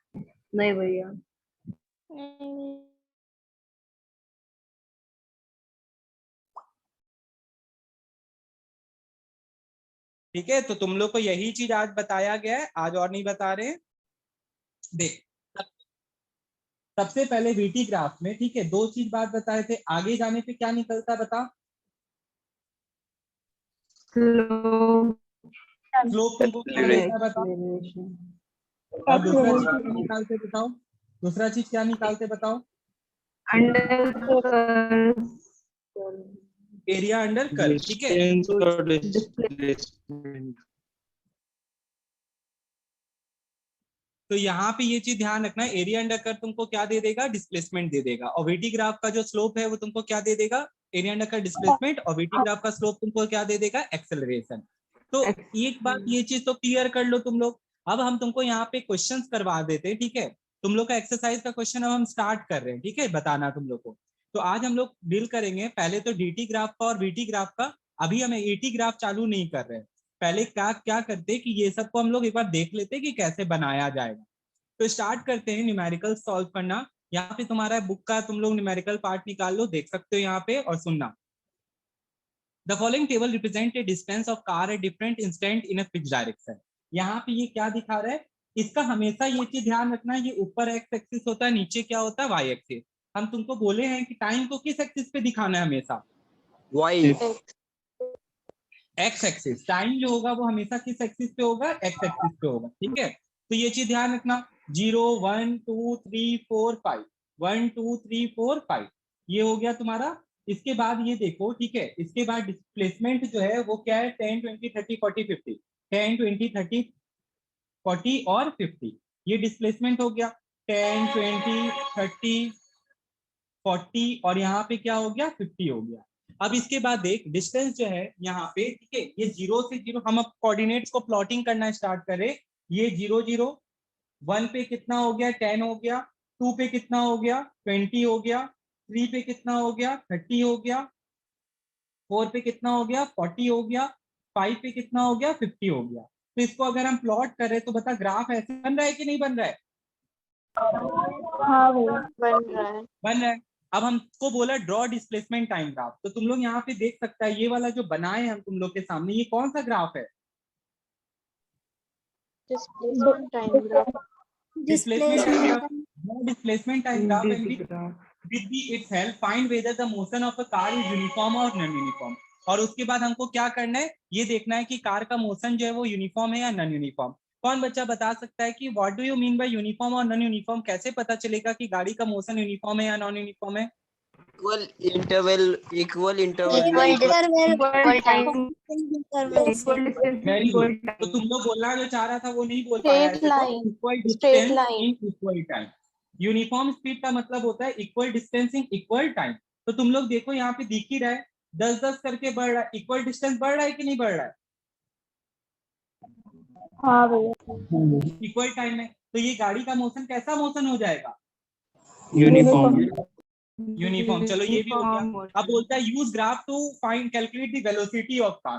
नहीं भैया, ठीक है। तो तुम लोग को यही चीज आज बताया गया है, आज और नहीं बता रहे। देख सबसे पहले वीटी ग्राफ में, ठीक है, दो चीज बात बताए थे, आगे जाने पे क्या निकलता बता, स्लोप तुमको क्या मिलता है बताओ, और दूसरा चीज क्या निकालते बताओ, दूसरा चीज क्या निकालते बताओ, एरिया अंडर कर्व, ठीक है। तो यहाँ पे ये चीज ध्यान रखना, एरिया अंडर कर्व तुमको क्या दे देगा, डिस्प्लेसमेंट दे देगा। और वीटी ग्राफ का जो स्लोप है वो तुमको क्या दे देगा, एरिया अंडर कर्व डिस्प्लेसमेंट, और वीटी ग्राफ का स्लोप तुमको क्या दे देगा, एक्सेलरेशन। तो एक बात ये चीज तो क्लियर कर लो तुम लोग। अब हम तुमको यहाँ पे क्वेश्चंस करवा देते हैं, ठीक है। तुम लोग का एक्सरसाइज का क्वेश्चन अब हम स्टार्ट कर रहे हैं, ठीक है, बताना तुम लोग को। तो आज हम लोग डील करेंगे पहले तो डीटी ग्राफ का और वीटी ग्राफ का। अभी हम एटी ग्राफ चालू नहीं कर रहे हैं। पहले क्या करते कि ये सबको हम लोग एक बार देख लेते कि कैसे बनाया जाएगा। तो स्टार्ट करते हैं न्यूमेरिकल सॉल्व करना। यहाँ पे तुम्हारा बुक का तुम लोग न्यूमेरिकल पार्ट निकाल लो, देख सकते हो यहाँ पे, और सुनना। The following table represent a distance of car at different instant in a fixed direction. यहाँ पे ये क्या दिखा रहा है, इसका हमेशा ये चीज ध्यान रखना है, ये ऊपर एक्स एक्सिस होता है, नीचे क्या होता है वाई एक्सिस। हम तुमको बोले हैं कि टाइम को किस एक्सिस पे दिखाना है हमेशा, वाई एक्स एक्सिस। टाइम जो होगा वो हमेशा किस एक्सिस पे होगा, एक्स एक्सिस पे होगा, ठीक है। तो ये चीज ध्यान रखना, 0 1 2 3 4 5, 1 2 3 4 5 ये हो गया तुम्हारा। इसके बाद ये देखो, ठीक है, इसके बाद डिस्प्लेसमेंट जो है वो क्या है, 10 20 30 40 50, 10 20 30 40 और 50, ये डिस्प्लेसमेंट हो गया। 10 20 30 40 और यहाँ पे क्या हो गया, 50 हो गया। अब इसके बाद देख डिस्टेंस जो है यहाँ पे, ठीक है, ये 0 से 0, हम अब कोऑर्डिनेट्स को प्लॉटिंग करना स्टार्ट करें। ये 0 0, 1 पे कितना हो गया, 10 हो गया, 2 पे कितना हो गया, 20 हो गया, 3 पे कितना हो गया, 30 हो गया, 4 पे कितना हो गया, 40 हो गया, 5 पे कितना हो गया, 50 हो गया। तो इसको अगर हम प्लॉट करें तो बता ग्राफ ऐसे बन रहा है कि नहीं बन रहा है, हाँ भैया बन रहा है। बन रहा है। अब हमको बोला ड्रॉ डिस्प्लेसमेंट टाइम ग्राफ, तो तुम लोग यहाँ पे देख सकता है ये वाला जो बनाए हम तुम लोग के सामने, ये कौन सा ग्राफ है, displacement time graph. Displacement time graph. Displacement time graph and with the its help find whether the motion of a car is uniform or non uniform। और उसके बाद हमको क्या करना है, ये देखना है कि कार का मोशन जो है वो यूनिफॉर्म है या नॉन यूनिफॉर्म। कौन बच्चा बता सकता है कि what do you mean by uniform और नॉन यूनिफॉर्म, कैसे पता चलेगा कि गाड़ी का मोशन यूनिफॉर्म है या नॉन यूनिफॉर्म है। Equal interval very good. तो तुम लोग बोलना जो चाह रहा था वो नहीं बोल पाया, Straight line, equal straight distance line। In equal time. Uniform speed का मतलब होता है equal distance in equal time. तो तुम लोग देखो यहाँ पे दिख ही रहा है 10-10 करके बढ़ रहा है, इक्वल डिस्टेंस बढ़ रहा है कि नहीं बढ़ रहा है, हाँ भैया इक्वल टाइम में। तो ये गाड़ी का मोशन कैसा मोशन हो जाएगा, यूनिफॉर्म। यूनिफॉर्म। चलो ये भी हो गया। अब बोलता है use graph to find calculate the velocity of car.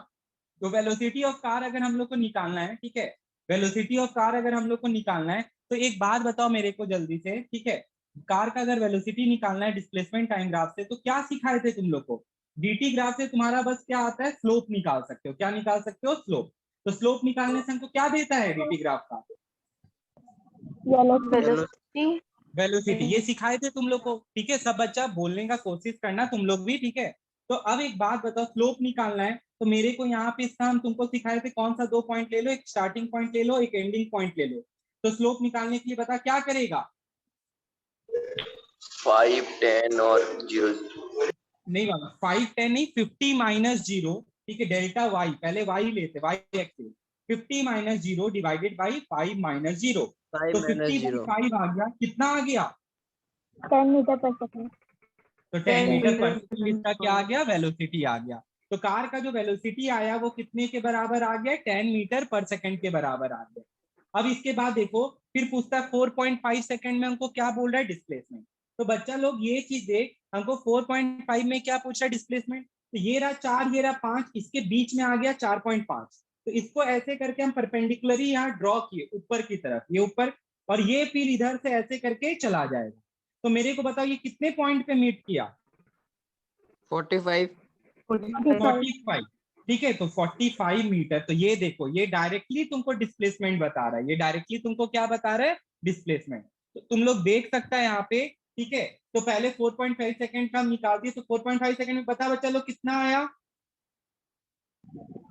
तो वेलोसिटी ऑफ कार अगर हम लोग को निकालना है, ठीक है, वेलोसिटी ऑफ कार अगर हम लोग को निकालना है तो एक बात बताओ मेरे को जल्दी से, ठीक है, कार का अगर वेलोसिटी निकालना है डिस्प्लेसमेंट टाइम ग्राफ से तो क्या सिखाए थे तुम लोग को, डीटी ग्राफ से तुम्हारा बस क्या आता है, स्लोप निकाल सकते हो। क्या निकाल सकते हो, स्लोप। तो स्लोप निकालने से हमको क्या देता है डीटी ग्राफ का, वेलोसिटी। वेलोसिटी। ये सिखाए थे तुम लोग को, ठीक है। सब बच्चा बोलने का कोशिश करना तुम लोग भी, ठीक है। तो अब एक बात बताओ, स्लोप निकालना है तो मेरे को यहाँ पे इसका हम तुमको सिखाए थे कौन सा 2 पॉइंट ले लो, एक स्टार्टिंग पॉइंट ले लो, एक एंडिंग पॉइंट ले लो। तो स्लोप निकालने के लिए बता क्या करेगा, 5 10 और 0 नहीं बाबा 5 10 नहीं, 50 माइनस 0, ठीक है, डेल्टा वाई, पहले वाई लेते, y axis, 50 minus 0 divided by 5 minus 0। तो 50/5 आ गया, कितना आ गया, 10 मीटर पर सेकंड। तो 10 मीटर पर सेकंड इसका क्या आ गया, वेलोसिटी आ गया। तो कार का जो वेलोसिटी आया वो कितने के बराबर आ गया, 10 मीटर पर सेकंड के बराबर आ गया। अब इसके बाद देखो फिर पूछता है 4.5 सेकंड में हमको क्या बोल रहा है, डिस्प्लेसमेंट। तो बच्चा लोग ये चीज देख, हमको 4.5 में क्या पूछ रहा है, डिस्प्लेसमेंट। तो ये रहा 4, ये रहा 5, इसके बीच में आ गया 4.5। तो इसको ऐसे करके हम परपेंडिकुलरली यहाँ ड्रॉ किए ऊपर की तरफ, ये ऊपर, और ये फिर इधर से ऐसे करके चला जाएगा। तो मेरे को बताओ ये कितने पॉइंट पे मीट किया, 45 45, ठीक है। तो 45 मीटर। तो ये देखो ये डायरेक्टली तुमको डिस्प्लेसमेंट बता रहा है, ये डायरेक्टली तुमको क्या बता रहा है, डिस्प्लेसमेंट। तो तुम लोग देख सकता है यहाँ पे, ठीक है। तो पहले 4.5 सेकंड का हम निकाल दिए, तो 4.5 सेकंड में बता बच्चा लोग कितना आया,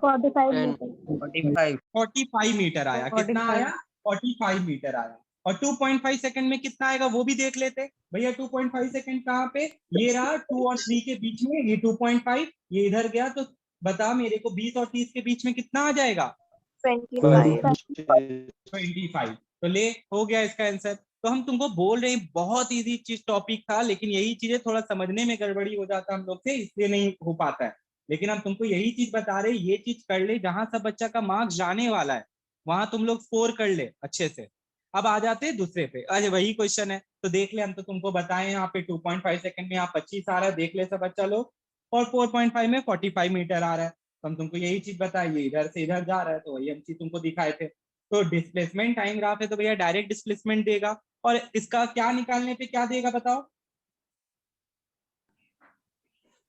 45 मीटर। 45 मीटर आया। कितना आया, 45 मीटर आया। और 2.5 सेकंड में कितना आएगा वो भी देख लेते भैया। 2.5 सेकंड कहाँ पे, ये रहा 2 और 3 के बीच में, ये 2.5, ये इधर गया। तो बता मेरे को 20 और 30 के बीच में कितना आ जाएगा, 25। तो ले हो गया इसका आंसर। तो हम तुमको बोल रहे हैं बहुत इजी चीज टॉपिक था, लेकिन यही चीजें थोड़ा समझने में गड़बड़ी हो जाता है हम लोग से, इसलिए नहीं हो पाता है। लेकिन हम तुमको यही चीज बता रहे, ये चीज कर ले, जहां सब बच्चा का मार्क्स जाने वाला है वहां तुम लोग स्कोर कर ले अच्छे से। अब आ जाते हैं दूसरे पे, अरे वही क्वेश्चन है तो देख ले। हम तो तुमको बताए यहाँ पे 2.5 सेकंड में यहाँ 25 आ रहा है, देख ले सब बच्चा लोग। और 4.5 में 45 मीटर आ रहा है। तो हम तुमको यही चीज बताइए, इधर से इधर जा रहा है, तो वही हम चीज तुमको दिखाए थे। तो डिस्प्लेसमेंट टाइम ग्राफ है तो भैया डायरेक्ट डिस्प्लेसमेंट देगा। और इसका क्या निकालने पे क्या देगा बताओ,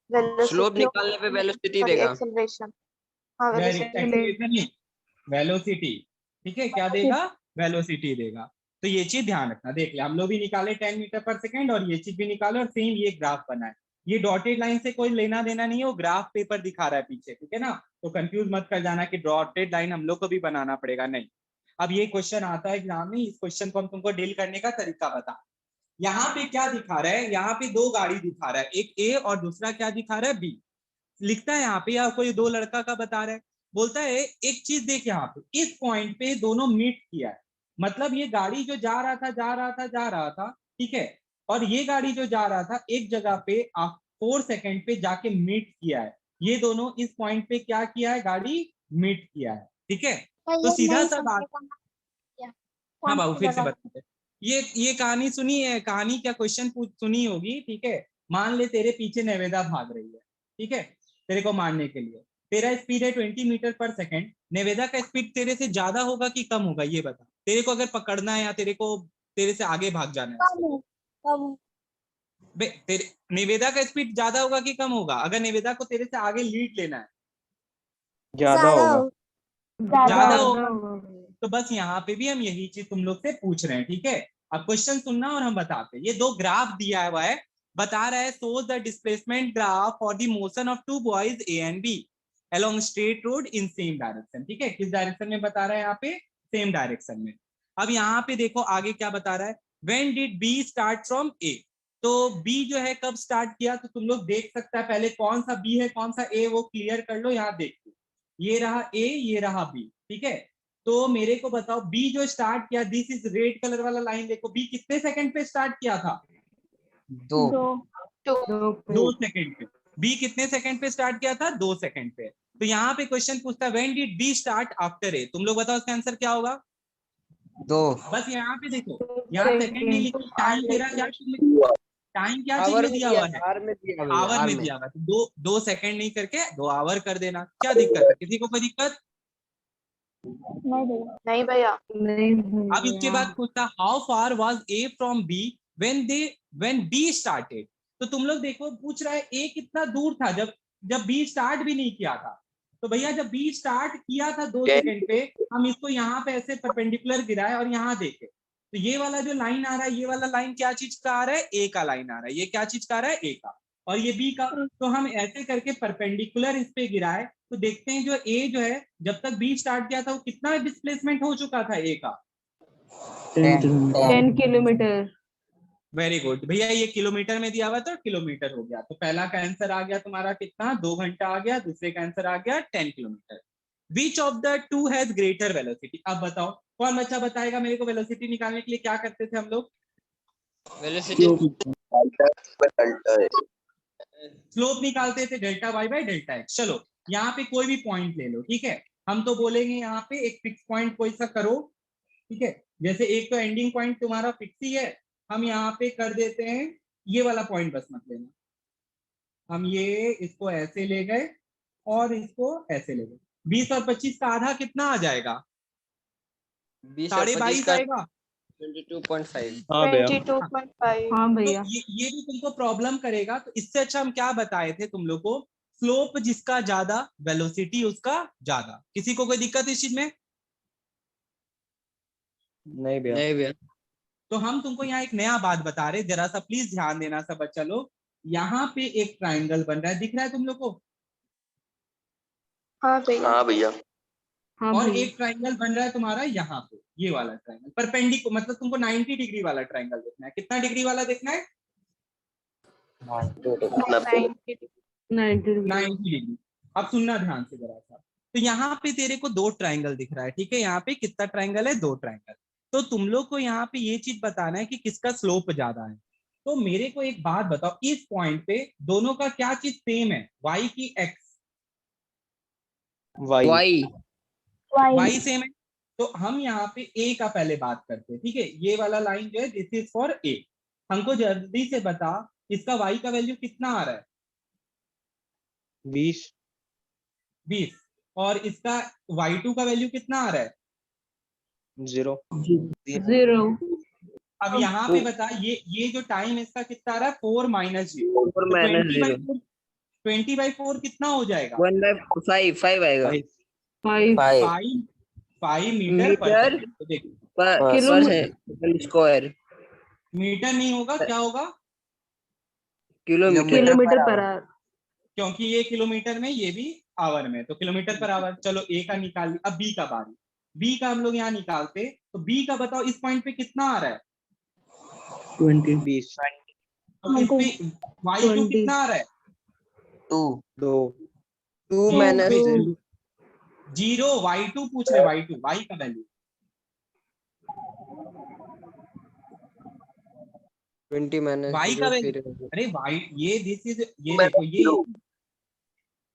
स्लोप निकालने पे वेलोसिटी देगा। एक्सेलरेशन। हाँ वेरी वेलोसिटी। वेलोसिटी, ठीक है, क्या देगा, वेलोसिटी देगा। तो ये चीज ध्यान रखना। देख ले हम लोग भी निकाले 10 मीटर पर सेकेंड और ये चीज भी निकाले और सेम ये ग्राफ बना है। ये डॉटेड लाइन से कोई लेना देना नहीं है, वो ग्राफ पेपर दिखा रहा है पीछे, ठीक है ना। तो कंफ्यूज मत कर जाना कि डॉटेड लाइन हम लोग को भी बनाना पड़ेगा, नहीं। अब ये क्वेश्चन आता है एग्जाम में, इस क्वेश्चन को हम तुमको डील करने का तरीका बता। यहाँ पे क्या दिखा रहा है, यहाँ पे दो गाड़ी दिखा रहा है, एक ए और दूसरा क्या दिखा रहा है, बी। लिखता है यहाँ पे, या कोई दो लड़का का बता रहा है, बोलता है एक चीज देख, यहाँ पे इस पॉइंट पे दोनों मीट किया है। मतलब ये गाड़ी जो जा रहा था, ठीक है, और ये गाड़ी जो जा रहा था एक जगह पे 4 सेकंड पे जाके मीट किया है। ये दोनों इस पॉइंट पे क्या किया है, गाड़ी मीट किया है, ठीक है। तो सीधा सा बात, हाँ बाबू फिर से बताते। ये कहानी सुनी है, कहानी क्या क्वेश्चन सुनी होगी, ठीक है। मान ले तेरे पीछे नवेदा भाग रही है, ठीक है, तेरे को मारने के लिए। तेरा स्पीड है 20 मीटर पर सेकंड। नवेदा का स्पीड तेरे से ज्यादा होगा कि कम होगा, ये बता। तेरे को अगर पकड़ना है या तेरे से आगे भाग जाना है, तेरे नवेदा का स्पीड ज्यादा होगा कि कम होगा? अगर नवेदा को तेरे से आगे लीड लेना है, ज्यादा होगा। ज्यादा होगा। तो बस यहाँ पे भी हम यही चीज तुम लोग से पूछ रहे हैं, ठीक है। अब क्वेश्चन सुनना और हम बताते हैं। ये दो ग्राफ दिया हुआ है, बता रहा है shows the displacement graph for the motion of two boys A and B along straight road in same direction, ठीक है। किस डायरेक्शन में बता रहा है, यहाँ पे सेम डायरेक्शन में। अब यहाँ पे देखो आगे क्या बता रहा है, when did B start from A। तो B जो है कब स्टार्ट किया, तो तुम लोग देख सकता है पहले कौन सा B है कौन सा A, वो क्लियर कर लो। यहाँ देखो, ये रहा A, ये रहा B, ठीक है। तो मेरे को बताओ B जो स्टार्ट किया, दिस इज रेड कलर वाला लाइन, देखो B कितने सेकंड पे स्टार्ट किया था, 2 सेकंड पे। B कितने सेकंड पे स्टार्ट किया था, 2 सेकंड पे। तो यहाँ पे क्वेश्चन पूछता है when did B start after A। तुम लोग बताओ इसका आंसर क्या होगा। 2 बस यहाँ पे देखो, यहाँ सेकंड नहीं लिखी, टाइम तेरा क्या, टाइम क्या चीज में दिया हुआ है, आवर में दिया हुआ है, आवर में दिया हुआ है। तो 2 सेकंड नहीं करके 2 आवर कर देना। क्या दिक्कत है, किसी को कोई दिक्कत? नहीं भैया। नहीं अब इसके बाद पूछता how far was a from b when b started. तो तुम लोग देखो, पूछ रहा है ए कितना दूर था जब बी स्टार्ट भी नहीं किया था। तो भैया जब बी स्टार्ट किया था 2 सेकंड पे, हम इसको यहाँ पे ऐसे परपेंडिकुलर गिराए और यहाँ देखे, तो ये वाला जो लाइन आ रहा है, ये वाला लाइन क्या चीज का आ रहा है, ए का लाइन आ रहा है। ये क्या चीज का आ रहा है, ए का, और ये बी का। तो हम ऐसे करके परपेंडिकुलर इस पे गिराए, तो देखते हैं जो ए जो है जब तक बी स्टार्ट किया था वो कितना डिस्प्लेसमेंट हो चुका था ए का। 10 किलोमीटर। वेरी गुड भैया, ये किलोमीटर में दिया हुआ तो किलोमीटर हो गया। तो पहला का आंसर आ गया तुम्हारा कितना, 2 घंटा आ गया। दूसरे का आंसर आ गया 10 kilometre. Which of the two has greater velocity. अब बताओ कौन बच्चा बताएगा मेरे को, वेलोसिटी निकालने के लिए क्या करते थे हम लोग, वेलोसिटी स्लोप निकालते थे, delta y by delta x. चलो यहाँ पे कोई भी पॉइंट ले लो, ठीक है। हम तो बोलेंगे यहाँ पे एक फिक्स पॉइंट कोई सा करो, ठीक है। जैसे एक तो एंडिंग पॉइंट तुम्हारा फिक्स ही है, हम यहाँ पे कर देते हैं ये वाला पॉइंट, बस मत लेना। हम ये इसको ऐसे ले गए और इसको ऐसे ले गए। 20 और 25 का आधा कितना आ जाएगा, 22.5 आएगा। 22.5। हाँ भैया। 22.5। हाँ तो भैया। ये भी तुमको प्रॉब्लम करेगा। तो इससे अच्छा हम क्या बताए थे तुम लोग को, स्लोप जिसका ज्यादा वेलोसिटी उसका ज्यादा। किसी को कोई दिक्कत इस चीज में? नहीं भैया। नहीं भैया। तो हम तुमको यहाँ एक नया बात बता रहे, जरा सा प्लीज ध्यान देना सब बच्चा लोग। यहाँ पे एक ट्राइंगल बन रहा है, दिख रहा है तुम लोग को? हाँ भैया। हाँ भैया। हाँ और भैया। एक ट्राइंगल बन रहा है तुम्हारा यहाँ पे, ये वाला ट्राइंगल परपेंडिकुलर, मतलब तुमको 90 डिग्री वाला ट्राइंगल देखना है। कितना डिग्री वाला देखना है? 90 90 डिग्री। अब सुनना ध्यान से जरा सा। तो यहाँ पे तेरे को 2 ट्राइंगल दिख रहा है, ठीक है। यहाँ पे कितना ट्राइंगल है, 2 ट्राइंगल। तो तुम लोग को यहाँ पे ये चीज बताना है कि किसका स्लोप ज्यादा है। तो मेरे को एक बात बताओ, इस पॉइंट पे दोनों का क्या चीज सेम है, y की x? वाई y सेम है। तो हम यहाँ पे a का पहले बात करते हैं, ठीक है। ये वाला लाइन जो है दिस इज फॉर a। हमको जल्दी से बता इसका y का वैल्यू कितना आ रहा है? 20। और इसका y2 का वैल्यू कितना आ रहा है? 0। 0। अब यहाँ पे बता, ये जो टाइम इसका कितना आ रहा है, 4 - 0। 4 - 0। 20/4 कितना हो जाएगा? 1/5 आएगा। 5 5 5 मीटर पर मीटर सेकंड। तो देखो पर किलोमीटर स्क्वायर। मीटर नहीं होगा, क्या होगा? किलोमीटर। Kilometre per hour. क्योंकि ये किलोमीटर में, ये भी आवर में, तो किलोमीटर पर आवर। चलो ए का निकाल लिया, अब बी का बारी। बी का हम लोग यहाँ निकालते, तो बी का बताओ इस पॉइंट पे कितना आ रहा है? 20 तो इस पे y2 20 कितना आ रहा है? 2 2 2 माइनस 0 y2 पूछ रहे, y2 y का वैल्यू 20 माइनस y का 0 वैल्यू। फिर अरे y ये दिस इज, ये देखो ये।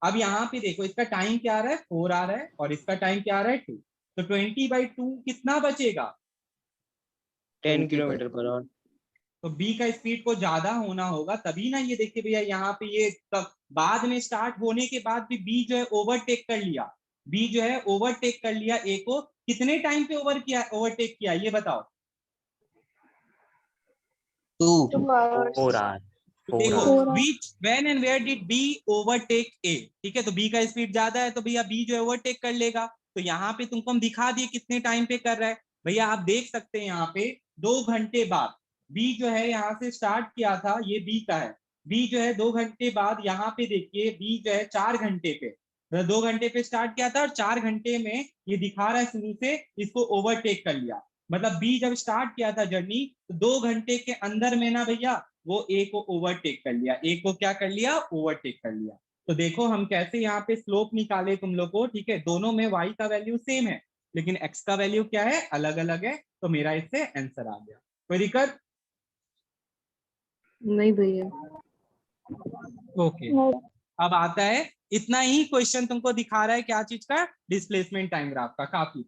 अब यहाँ पे देखो इसका टाइम क्या आ रहा है? 4 आ रहा है, और इसका टाइम क्या आ रहा है? 2। तो 20/2 कितना बचेगा? 10 किलोमीटर पर आवर। तो बी का स्पीड को ज्यादा होना होगा, तभी ना। ये देखिए भैया यहाँ पे ये तब बाद में स्टार्ट होने के बाद भी बी जो है ओवरटेक कर लिया। बी जो है ओवरटेक कर लिया ए को। कितने टाइम पे ओवरटेक किया ये बताओ? 2 2 hours. 4 आर 4 देखो or which when and where did B overtake A. ठीक है, तो बी का स्पीड ज्यादा है, तो भैया बी जो है ओवरटेक कर लेगा। तो यहाँ पे तुमको हम दिखा दिए कितने टाइम पे कर रहा है। भैया आप देख सकते हैं यहाँ पे 2 घंटे बाद बी जो है यहाँ से स्टार्ट किया था, ये बी का है। बी जो है 2 घंटे बाद यहाँ पे देखिए बी जो है 4 घंटे पे, 2 घंटे पे स्टार्ट किया था और 4 घंटे में ये दिखा रहा है शुरू से इसको ओवरटेक कर लिया। मतलब बी जब स्टार्ट किया था जर्नी, तो 2 घंटे के अंदर में ना भैया वो ए को ओवरटेक कर लिया। ए को क्या कर लिया? ओवरटेक कर लिया। तो देखो हम कैसे यहाँ पे स्लोप निकाले तुम लोग को। ठीक है, दोनों में y का वैल्यू सेम है, लेकिन x का वैल्यू क्या है? अलग अलग है। तो मेरा इससे आंसर आ गया। कोई दिक्कत? नहीं भैया। ओके, अब आता है इतना ही क्वेश्चन तुमको दिखा रहा है क्या चीज का? डिस्प्लेसमेंट टाइम ग्राफ का। काफी।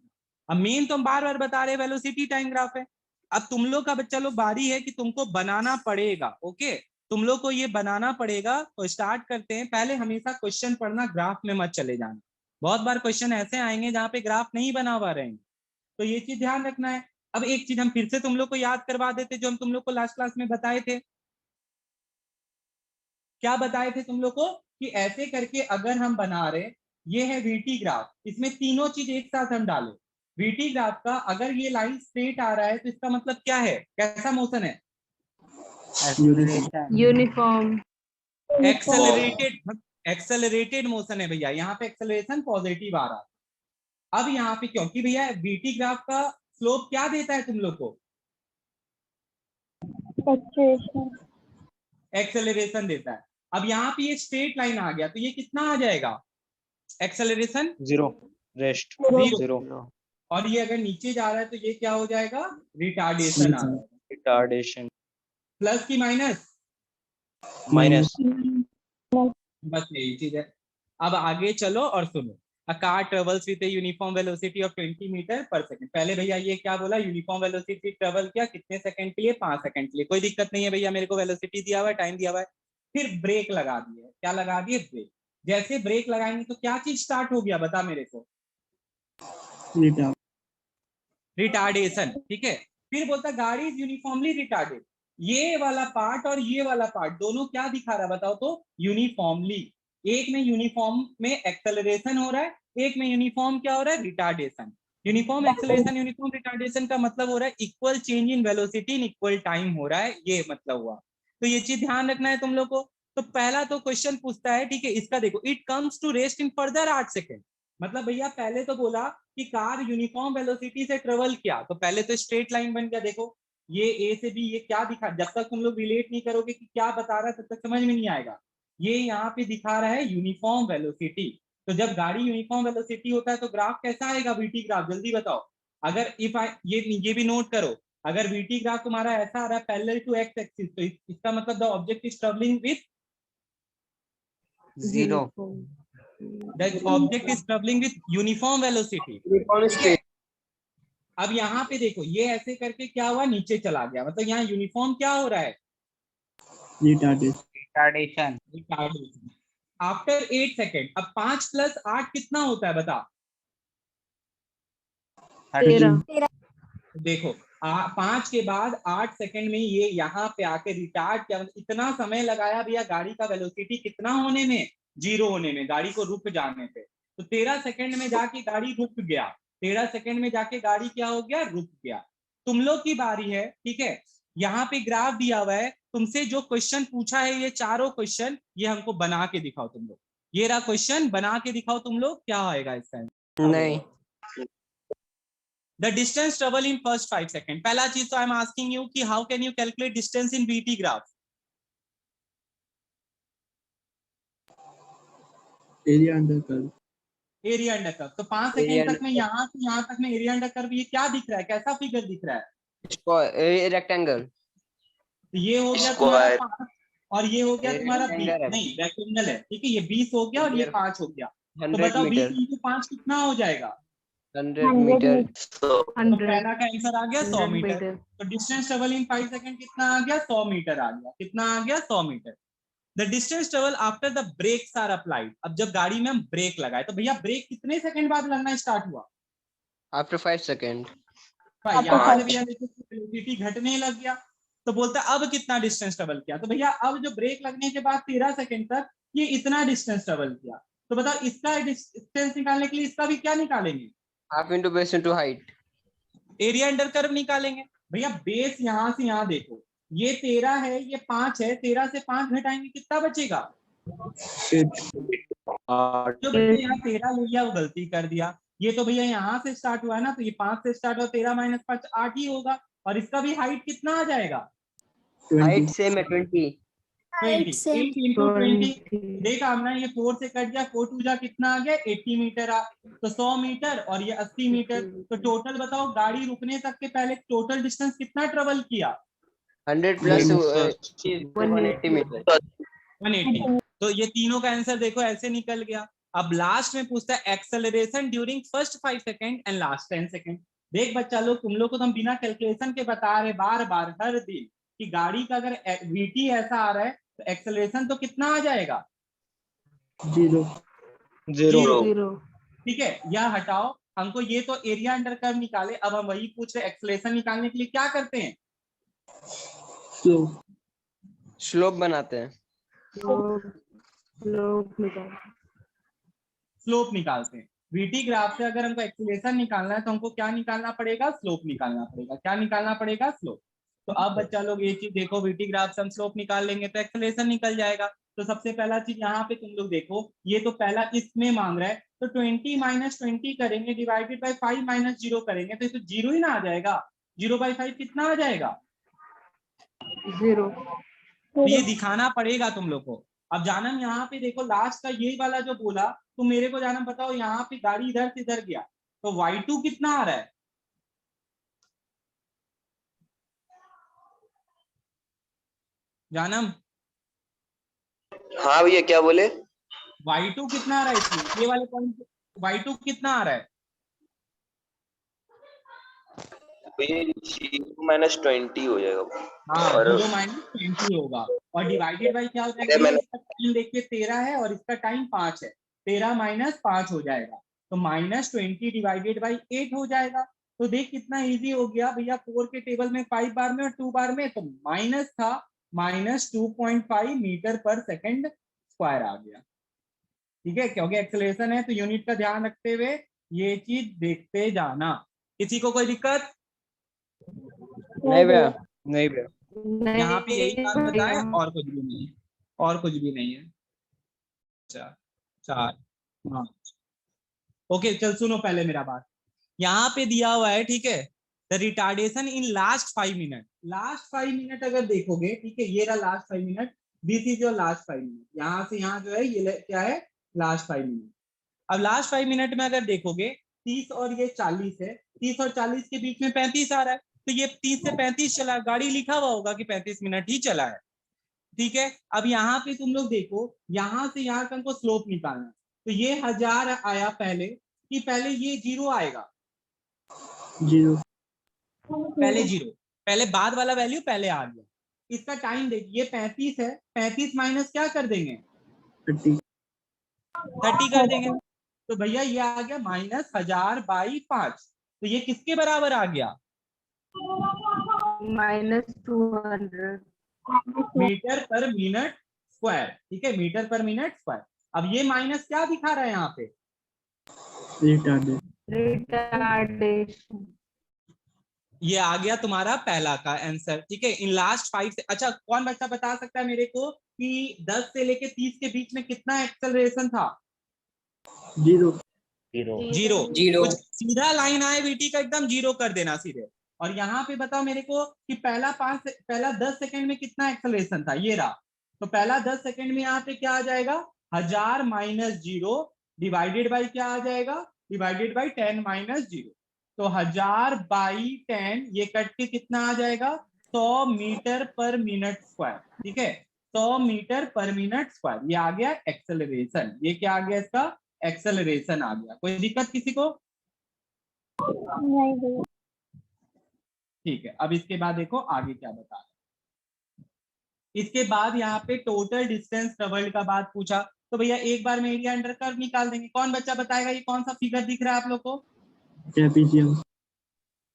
अब मेन तो हम बार बार बता रहे वेलोसिटी टाइम ग्राफ है। अब तुम लोग का बच्चा लोग बारी है कि तुमको बनाना पड़ेगा। ओके, तुम लोग को ये बनाना पड़ेगा। तो स्टार्ट करते हैं। पहले हमेशा क्वेश्चन पढ़ना, ग्राफ में मत चले जाना। बहुत बार क्वेश्चन ऐसे आएंगे जहाँ पे ग्राफ नहीं बना हुआ रहेंगे, तो ये चीज ध्यान रखना है। अब एक चीज हम फिर से तुम लोग को याद करवा देते, जो हम तुम लोग को लास्ट क्लास में बताए थे। क्या बताए थे तुम लोग को? कि ऐसे करके अगर हम बना रहे, ये है वीटी ग्राफ, इसमें तीनों चीज एक साथ हम डालें। वीटी ग्राफ का अगर ये लाइन स्ट्रेट आ रहा है तो इसका मतलब क्या है? कैसा मोशन है? यूनिफॉर्म। एक्सेलरेटेड मोशन है भैया। यहाँ पे एक्सेलरेशन पॉजिटिव आ रहा है। अब यहाँ पे क्योंकि भैया वीटी ग्राफ का स्लोप क्या देता है तुम लोग को? एक्सेलरेशन देता है। अब यहाँ पे ये स्ट्रेट लाइन आ गया, तो ये कितना आ जाएगा? एक्सेलरेशन 0 रेस्ट 0 और ये अगर नीचे जा रहा है तो ये क्या हो जाएगा? रिटार्डेशन आ जाएगा। रिटार्डेशन प्लस की माइनस? माइनस। बस यही चीज है। अब आगे चलो और सुनो। A car travels with a uniform velocity of 20 metre पर सेकंड। पहले भैया ये क्या बोला? यूनिफॉर्म वेलोसिटी ट्रेवल किया कितने सेकंड के लिए? 5 सेकंड के लिए। कोई दिक्कत नहीं है भैया, मेरे को वेलोसिटी दिया हुआ है, टाइम दिया हुआ है। फिर ब्रेक लगा दिए। क्या लगा दिए? ब्रेक। जैसे ब्रेक लगाएंगे तो क्या चीज स्टार्ट हो गया? बता मेरे को। रिटार्डेशन। ठीक है, फिर बोलता गाड़ी इज यूनिफॉर्मली रिटार्डेड। ये वाला पार्ट और ये वाला पार्ट दोनों क्या दिखा रहा है बताओ तो? यूनिफॉर्मली। एक में यूनिफॉर्म में एक्सेलरेशन हो रहा है, एक में यूनिफॉर्म क्या हो रहा है? Retardation. Uniform acceleration, uniform retardation का मतलब हो रहा है equal change in velocity in equal time हो रहा है, ये मतलब हुआ। तो ये चीज ध्यान रखना है तुम लोग को। तो पहला तो क्वेश्चन पूछता है, ठीक है, इसका देखो, it comes to rest in further 8 second. मतलब भैया पहले तो बोला कि कार यूनिफॉर्म वेलोसिटी से ट्रेवल किया, तो पहले तो स्ट्रेट लाइन बन गया। देखो ये ए से बी, ये क्या दिखा? जब तक तुम लोग रिलेट नहीं करोगे कि क्या बता रहा है तब तक समझ में नहीं आएगा। ये यहाँ पे दिखा रहा है यूनिफॉर्म वेलोसिटी। तो जब गाड़ी यूनिफॉर्म वेलोसिटी होता है तो ग्राफ कैसा आएगा? VT graph. जल्दी बताओ। अगर इफ ये भी नोट करो, अगर वीटी ग्राफ तुम्हारा ऐसा आ रहा है पैरेलल टू एक्स एक्सिस, तो इसका मतलब the object is travelling with 0 the object is traveling with uniform velocity। ठीक है, अब यहाँ पे देखो ये ऐसे करके क्या हुआ? नीचे चला गया। मतलब यहाँ यूनिफॉर्म क्या हो रहा है? रिटार्डेशन। After 8 second. अब 5 + 8 कितना होता है बता? 13। देखो 5 के बाद 8 सेकंड में ये यहाँ पे आके रिटार्ड किया, मतलब इतना समय लगाया भैया गाड़ी का वेलोसिटी कितना होने में, 0 होने में, गाड़ी को रुक जाने पे। तो 13 सेकंड में जाके गाड़ी रुक गया, 13 सेकंड में जाके गाड़ी क्या हो गया, रुक गया। तुम लोग की बारी है, ठीक है। यहाँ पे ग्राफ दिया हुआ है, तुमसे जो क्वेश्चन पूछा है ये चारों क्वेश्चन, ये हमको बना के दिखाओ तुम लोग। ये रहा क्वेश्चन, बना के दिखाओ तुम लोग, क्या आएगा इसका आंसर? नहीं। The distance travel in first 5 seconds. पहला चीज तो आई एम आस्किंग यू कि how can you calculate distance in BT graph? Area under curve. Area under curve. तो 5 सेकंड तक में यहाँ से यहाँ तक में एरिया अंडर कर्व, ये क्या दिख रहा है, कैसा फिगर दिख रहा है? रेक्टेंगल। तो ये हो गया तुम्हारा Square. 5 और ये हो गया तुम्हारा 20, Rectangle है। नहीं रेक्टेंगल है, ठीक है। ये 20 हो गया और ये 5 हो गया। तो 100 बताओ 20 मीटर। into 5 कितना हो जाएगा? 100 मीटर। So तो 100 पहला का आंसर आ गया 100 मीटर। मीटर। तो डिस्टेंस ट्रेवल इन 5 सेकंड कितना आ गया, 100 मीटर आ गया। कितना आ गया, 100 metre. The distance travel after the brakes are applied. अब जब गाड़ी में हम ब्रेक लगाए तो भैया ब्रेक कितने सेकंड बाद लगना स्टार्ट हुआ? After 5 second. यहाँ से भैया देखो वेलोसिटी घटने लग गया, तो बोलता है अब कितना डिस्टेंस ट्रेवल किया। तो भैया अब जो ब्रेक लगने के बाद 13 सेकंड तक ये इतना डिस्टेंस ट्रेवल किया। तो बताओ इसका डिस्टेंस निकालने के लिए इसका भी क्या निकालेंगे? Half into base into height. Area under curve निकालेंगे। भैया बेस यहाँ से यहाँ देखो, ये 13 है, ये 5 है, 13 से 5 घटाएंगे कितना बचेगा? जो बच्चे यहाँ 13 ले लिया वो गलती कर दिया। ये तो भैया यहाँ से स्टार्ट हुआ है ना, तो ये 5 से स्टार्ट हुआ, 13 माइनस 5 8 ही होगा। और इसका भी हाइट कितना आ जाएगा? हाइट सेम है 20। 20 8 into 20। देखा हमने, ये 4 से कट गया, 4 2 जा कितना आ गया, 80 मीटर आ। तो 100 मीटर और ये 80 मीटर। तो टोटल बताओ गाड़ी रुकने तक के पहले टोटल डिस्टेंस कितना ट्रेवल किया? 100 प्लस 180 मीटर। 180। तो ये तीनों का आंसर देखो ऐसे निकल गया। अब लास्ट में पूछता है acceleration during first 5 second and last 10 second. देख बच्चा लोग, तुम लोग को तो हम बिना कैलकुलेशन के बता रहे बार बार हर दिन कि गाड़ी का अगर वीटी ऐसा आ रहा है तो एक्सेलरेशन तो कितना आ जाएगा? 0। 0. 0 ठीक है, यह हटाओ। हमको ये तो एरिया अंडर कर्व निकाले, अब हम वही पूछ रहे एक्सेलरेशन निकालने के लिए क्या करते हैं? स्लोप बनाते हैं। स्लोप निकालते हैं। वीटी ग्राफ से अगर हमको एक्सेलरेशन निकालना है तो हमको क्या निकालना पड़ेगा? स्लोप निकालना पड़ेगा। क्या निकालना पड़ेगा? स्लोप। तो अब बच्चा लोग ये चीज देखो, वीटी ग्राफ से हम स्लोप निकाल लेंगे तो एक्सेलरेशन निकल जाएगा। तो सबसे पहला चीज यहाँ पे तुम लोग देखो, ये तो पहला इसमें मांग रहा है, तो 20 माइनस 20 करेंगे डिवाइडेड बाई 5 माइनस 0 करेंगे तो इसको 0 ही ना आ जाएगा। 0/5 कितना आ जाएगा? 0। तो ये दिखाना पड़ेगा तुम लोग को। अब जानम यहाँ पे देखो, लास्ट का ये वाला जो बोला, तो मेरे को जानम बताओ, यहाँ पे गाड़ी इधर से इधर गया तो y2 कितना आ रहा है? जानम हाँ भैया क्या बोले? y2 कितना आ रहा है इसमें, ये वाले पॉइंट y2 कितना आ रहा है? भैया 0-20 हो जाएगा। हाँ, और 0-20 होगा। और डिवाइडेड बाई क्या हो जाएगा? इसका टाइम देखिए 13 है और इसका टाइम 5 है, 13 माइनस 5 हो जाएगा, तो -20 डिवाइडेड बाई 8 हो जाएगा। तो देख कितना इजी हो गया भैया, 4 के टेबल में 5 बार में और 2 बार में, तो माइनस था -2.5 मीटर पर सेकंड स्क्वायर आ गया। ठीक है, क्योंकि एक्सेलरेशन है तो यूनिट का ध्यान रखते हुए ये चीज देखते जाना। किसी को कोई दिक्कत? नहीं भैया। नहीं भैया। यहाँ पे यही बात बताए, और कुछ भी नहीं है, और कुछ भी नहीं है। 4 4 5। ओके, चल सुनो पहले मेरा बात। यहाँ पे दिया हुआ है, ठीक है, the retardation in last 5 minute. Last 5 minute अगर देखोगे, ठीक है, ये रहा last 5 minute, this is your last 5 minute. यहाँ से यहाँ जो है ये क्या है? Last 5 minute. अब लास्ट 5 मिनट में अगर देखोगे 30 और ये 40 है, 30 और 40 के बीच में 35 आ रहा है, तो ये 30 से 35 चला, गाड़ी लिखा हुआ होगा कि 35 मिनट ही चला है। ठीक है, अब यहाँ पे तुम लोग देखो, यहाँ से यहाँ तक को स्लोप निकालना, तो ये 1000 आया पहले कि पहले ये 0 आएगा? 0। पहले 0, पहले बाद वाला वैल्यू पहले आ गया। इसका टाइम देखिए, 35 है, 35 माइनस क्या कर देंगे? 30 कर देंगे। तो भैया ये आ गया -1000/5। तो ये किसके बराबर आ गया? -200 मीटर पर मिनट स्क्वायर, ठीक है, मीटर पर मिनट स्क्वायर। अब ये माइनस क्या दिखा रहा है यहाँ पे? रिटार्डेशन। ये आ गया तुम्हारा पहला का आंसर, ठीक है। इन लास्ट 5 से, अच्छा कौन बच्चा बता सकता है मेरे को कि 10 से लेके 30 के बीच में कितना एक्सेलरेशन था? 0 जीरो। जीरो। कुछ सीधा लाइन आए बीटी का एकदम जीरो कर देना सीधे। और यहाँ पे बताओ मेरे को कि पहला 10 सेकंड में कितना एक्सेलरेशन था? ये रहा। तो पहला 10 सेकंड में यहाँ पे क्या आ जाएगा? 1000 माइनस 0 डिवाइडेड बाई क्या आ जाएगा? Divided by 10 minus 0। तो 1000 बाई 10 ये कट के कितना आ जाएगा? 100 मीटर पर मिनट स्क्वायर, ठीक है। 100 मीटर पर मिनट स्क्वायर, ये आ गया एक्सेलरेशन। ये क्या आ गया? इसका एक्सेलरेशन आ गया। कोई दिक्कत किसी को? नहीं भैया। ठीक है, अब इसके बाद देखो आगे क्या बता रहे। इसके बाद यहाँ पे टोटल डिस्टेंस ट्रेवल्ड का बात पूछा, तो भैया एक बार में एरिया अंडर कर्व निकाल देंगे। कौन बच्चा बताएगा ये कौन सा फिगर दिख रहा है आप लोग को? ट्रेपीजियम।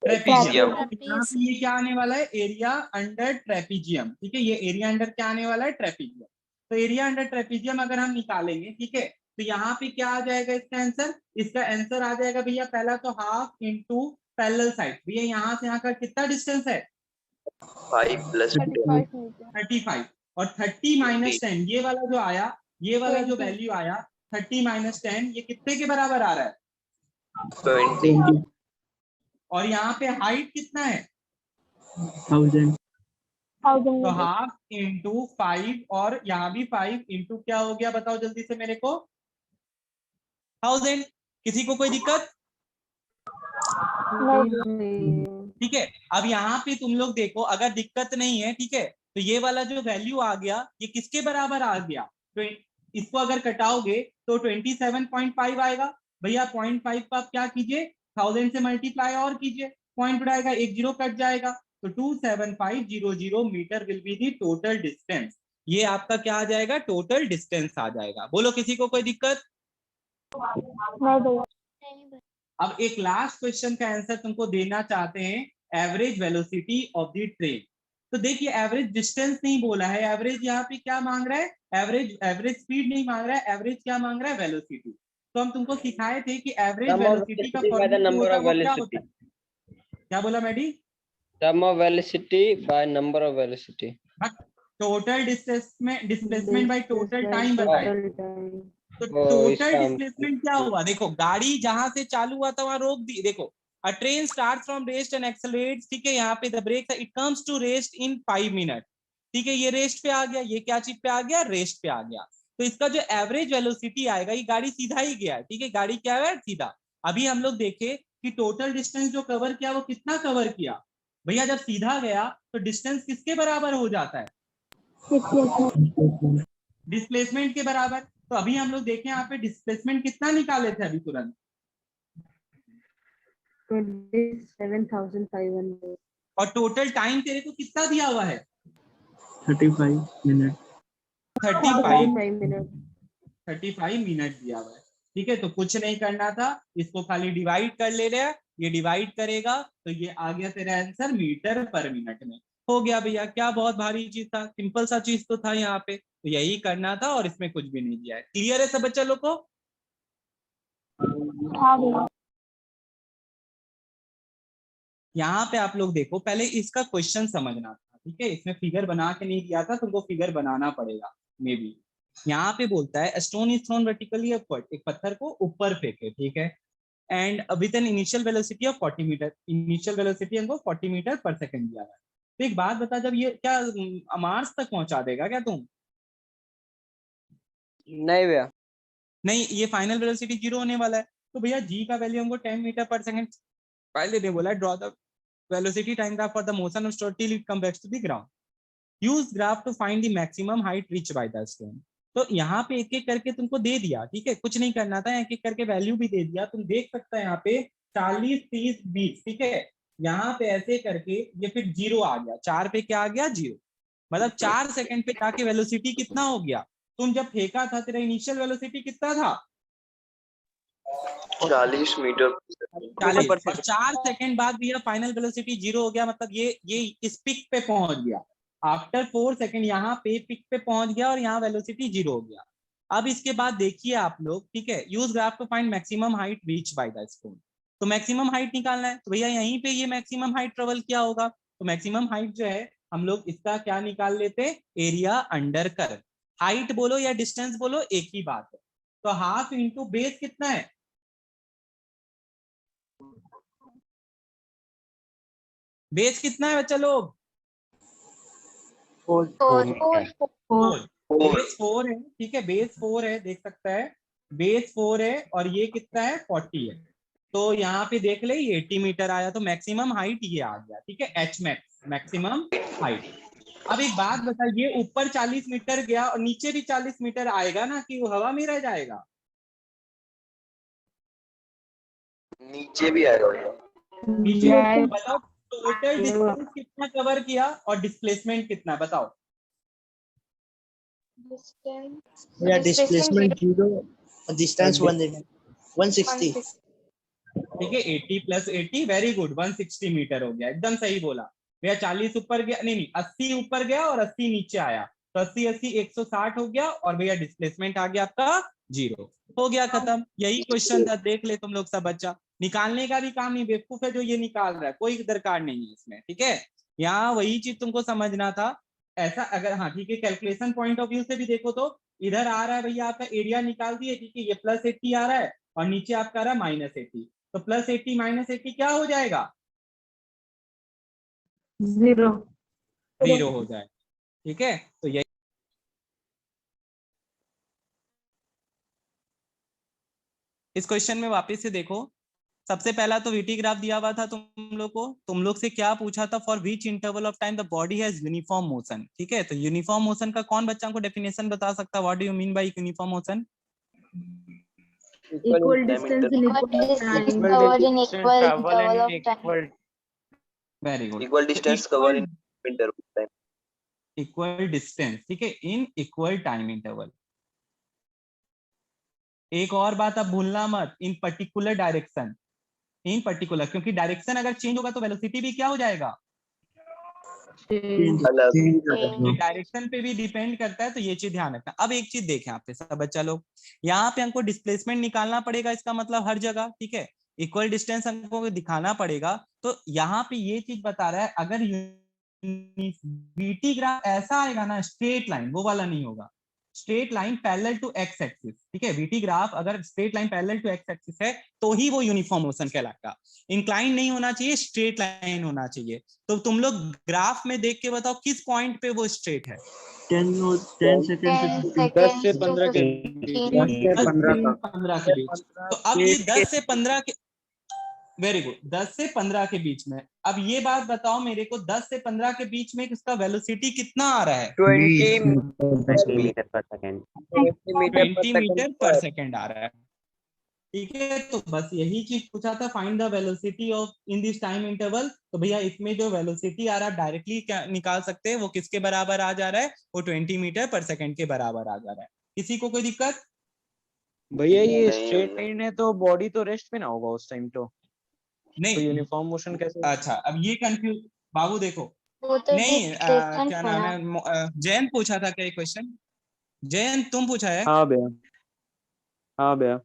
ट्रेपीजियम। यहाँ पे ये क्या आने वाला है? एरिया अंडर ट्रेपीजियम, ठीक है। ये एरिया अंडर क्या आने वाला है? ट्रेपीजियम। तो एरिया अंडर ट्रेपीजियम अगर हम निकालेंगे, ठीक है, तो यहाँ पे क्या आ जाएगा इसका आंसर? इसका आंसर आ जाएगा भैया पहला तो हाफ इंटू पैरेलल साइड। भैया यहाँ से यहाँ का कितना डिस्टेंस है? 5 प्लस 35। और 30 माइनस 10 ये वाला जो आया, ये वाला जो वैल्यू आया 30 माइनस 10, ये कितने के बराबर आ रहा है? 20। और यहाँ पे हाइट कितना है? 1000। तो हाफ इंटू 5 और यहाँ भी 5 इंटू क्या हो गया बताओ जल्दी से मेरे को? 1000। किसी को कोई दिक्कत? ठीक है। अब यहाँ पे तुम लोग देखो, अगर दिक्कत नहीं है, ठीक है, तो ये वाला जो वैल्यू आ गया ये किसके बराबर आ गया? तो इसको अगर कटाओगे तो 27.5 आएगा। भैया 0.5 को आप क्या कीजिए? 1000 से मल्टीप्लाई और कीजिए, पॉइंट उड़ाएगा, एक जीरो कट जाएगा, तो 27500 metre will be the total distance. ये आपका क्या आ जाएगा? टोटल डिस्टेंस आ जाएगा। बोलो किसी को कोई दिक्कत? नहीं भैया। अब एक लास्ट क्वेश्चन का आंसर तुमको देना चाहते हैं, average velocity of the train. तो देखिए एवरेज डिस्टेंस नहीं बोला है, एवरेज यहाँ पे क्या मांग रहा है? एवरेज स्पीड नहीं मांग रहा है, एवरेज क्या मांग रहा है? वेलोसिटी। तो हम तुमको सिखाए थे कि एवरेज वेलोसिटी का फॉर्मूला होता है वो क्या होता है? क्या बोला मैडी? Sum of velocity by number of velocity. Total displacement by total time बताए। तो वो टोटल इसका डिस्प्लेसमेंट क्या हुआ? देखो गाड़ी जहां से चालू हुआ था वहां रोक दी। देखो a train starts from rest and accelerates, ठीक है, यहाँ पे the brake it comes to rest in 5 minute, ठीक है। ये रेस्ट पे आ गया, ये क्या चीज पे आ गया? रेस्ट पे आ गया। तो इसका जो एवरेज वेलोसिटी आएगा, ये गाड़ी सीधा ही गया है, ठीक है, गाड़ी क्या है? सीधा। अभी हम लोग देखे कि टोटल डिस्टेंस जो कवर किया वो कितना कवर किया? भैया जब सीधा गया तो डिस्टेंस किसके बराबर हो जाता है? डिस्प्लेसमेंट के बराबर। तो अभी हम लोग देखें यहाँ पे डिस्प्लेसमेंट कितना निकाले थे अभी तुरंत? 27,500। और टोटल टाइम तेरे को कितना दिया हुआ है? 35 मिनट। 35 मिनट। 35 मिनट दिया हुआ है, ठीक है। तो कुछ नहीं करना था, इसको खाली डिवाइड कर ले रहे हैं, ये डिवाइड करेगा तो ये आ गया तेरा आंसर मीटर पर मिनट में। हो गया भैया, क्या बहुत भारी चीज था? सिंपल सा चीज तो था यहाँ पे, तो यही करना था और इसमें कुछ भी नहीं दिया है। क्लियर है सब बच्चा लोग को? हाँ भैया। यहाँ पे आप लोग देखो, पहले इसका क्वेश्चन समझना था, ठीक है। इसमें फिगर बना के नहीं दिया था, तुमको फिगर बनाना पड़ेगा मे बी। यहाँ पे बोलता है stone is thrown vertically upward, एक पत्थर को ऊपर फेंके, ठीक है, and with an initial velocity of 40 metre. Initial velocity हमको 40 मीटर पर सेकंड दिया है। तो एक बात बता, जब ये क्या मार्स तक पहुंचा देगा क्या तुम? नहीं भैया। नहीं, ये फाइनल वेलोसिटी 0 होने वाला है। तो भैया जी का वैल्यू हमको 10 मीटर पर सेकंड पहले दे बोला है। Draw the velocity time graph for the motion of stone till it come back to the ground. Use graph to find the maximum height reach by the stone. तो यहाँ पे एक एक करके तुमको दे दिया, ठीक है, कुछ नहीं करना था, एक एक करके वैल्यू भी दे दिया। तुम देख सकते हैं यहाँ पे 40, 30, 20, ठीक है। यहाँ पे ऐसे करके ये फिर 0 आ गया, 4 पे क्या आ गया? 0। मतलब 4 सेकंड पे जाके वेलोसिटी कितना हो गया? तुम जब फेंका था तेरा इनिशियल वेलोसिटी कितना था? 40 मीटर 40 और 4 सेकंड बाद भैया फाइनल वेलोसिटी 0 हो गया, मतलब ये इस पिक पे पहुंच गया। आफ्टर 4 सेकंड यहाँ पे पिक पे पहुंच गया और यहाँ वेलोसिटी 0 हो गया। अब इसके बाद देखिए आप लोग, ठीक है, use graph to find maximum height reach by the spoon. तो मैक्सिमम हाइट निकालना है, तो भैया यहीं पे ये मैक्सिमम हाइट ट्रेवल किया होगा। तो मैक्सिमम हाइट जो है हम लोग इसका क्या निकाल लेते, एरिया अंडर कर्व। हाइट बोलो या डिस्टेंस बोलो एक ही बात है। तो हाफ इंटू बेस कितना है, बेस कितना है बच्चा लोग, 4 बेस 4 है, ठीक है, बेस 4 है, देख सकता है बेस 4 है और ये कितना है 40 है। तो यहाँ पे देख ले ये 80 मीटर आया, तो मैक्सिमम हाइट ये आ गया, ठीक है, एच मैक्स मैक्सिमम हाइट। अब एक बात बता, ये ऊपर 40 मीटर गया और नीचे भी 40 मीटर आएगा ना, कि वो हवा में रह जाएगा, नीचे भी आएगा भैया। नीचे Yeah. बताओ टोटल डिस्टेंस कितना कवर किया और डिस्प्लेसमेंट कितना, बताओ। या डिस्प्लेसमेंट 0, डिस्टेंस 160। ठीक है, 80 प्लस 80, वेरी गुड, 160 मीटर हो गया, एकदम सही बोला भैया। 40 ऊपर गया, नहीं 80 ऊपर गया और 80 नीचे आया, तो 80 80 160 हो गया और भैया डिस्प्लेसमेंट आ गया आपका 0, हो गया खत्म। यही क्वेश्चन था, देख ले तुम लोग सब बच्चा, निकालने का भी काम नहीं, बेवकूफ है जो ये निकाल रहा है, कोई दरकार नहीं है इसमें, ठीक है। यहाँ वही चीज तुमको समझना था ऐसा, अगर हाँ ठीक है, कैलकुलेशन पॉइंट ऑफ व्यू से भी देखो तो इधर आ रहा है भैया आपका एरिया निकाल दिए, ठीक है, ये प्लस 80 आ रहा है और नीचे आपका आ रहा है माइनस 80, तो प्लस 80 माइनस 80 क्या हो जाएगा, 0 हो जाएगा, ठीक है। तो ये इस क्वेश्चन में वापस से देखो, सबसे पहला तो वीटी ग्राफ दिया हुआ था तुम लोग को, तुम लोग से क्या पूछा था, for which interval of time the body has uniform motion, ठीक है। तो यूनिफॉर्म मोशन का कौन बच्चा को डेफिनेशन बता सकता है, what do you mean by uniform motion? equal distance in equal time. covered in equal interval of time. Very good, equal distance cover in interval time. Equal distance, ठीक है, in equal time interval. एक और बात अब भूलना मत, इन particular direction, इन particular, क्योंकि direction अगर चेंज होगा तो वेलोसिटी भी क्या हो जाएगा, अलग डायरेक्शन पे भी डिपेंड करता है, तो ये चीज ध्यान रखना। अब एक चीज देखें आप पे सब बच्चा लोग, यहाँ पे हमको डिस्प्लेसमेंट निकालना पड़ेगा, इसका मतलब हर जगह, ठीक है, इक्वल डिस्टेंस हमको दिखाना पड़ेगा। तो यहाँ पे ये चीज बता रहा है, अगर वीटी ग्राफ ऐसा आएगा ना, स्ट्रेट लाइन, वो वाला नहीं होगा, straight line parallel to x axis, ठीक है, वीटी ग्राफ अगर straight line parallel to x axis है तो ही वो यूनिफॉर्म मोशन कहलाएगा। इंक्लाइन नहीं होना चाहिए, स्ट्रेट लाइन होना चाहिए। तो तुम लोग ग्राफ में देख के बताओ किस पॉइंट पे वो स्ट्रेट है। 10 सेकंड 10 से 15 के 15 के बीच। तो अब ये 10 से 15 के, वेरी गुड, 10 से 15 के बीच में। अब ये बात बताओ मेरे को, 10 से 15 के बीच में इसका वेलोसिटी कितना आ रहा है, 20 मीटर पर सेकेंड। 20 मीटर पर सेकेंड आ रहा है, ठीक है। तो बस यही चीज पूछा था, find the velocity of in this time interval. तो भैया इसमें जो वेलोसिटी आ रहा है डायरेक्टली क्या निकाल सकते हैं, वो किसके बराबर आ जा रहा है, वो 20 मीटर पर सेकेंड के बराबर आ जा रहा है। किसी को कोई दिक्कत? भैया ये नहीं, स्ट्रेट नहीं। लाइन है तो बॉडी तो रेस्ट पे ना होगा उस टाइम, तो नहीं, यूनिफॉर्म मोशन कैसे? अच्छा अब ये कंफ्यूज, बाबू देखो, वो तो नहीं डिस्प्लेसमेंट क्या नाम है, जयंत पूछा था क्या ये क्वेश्चन, जयंत तुम पूछा है? हाँ भैया, हाँ भैया।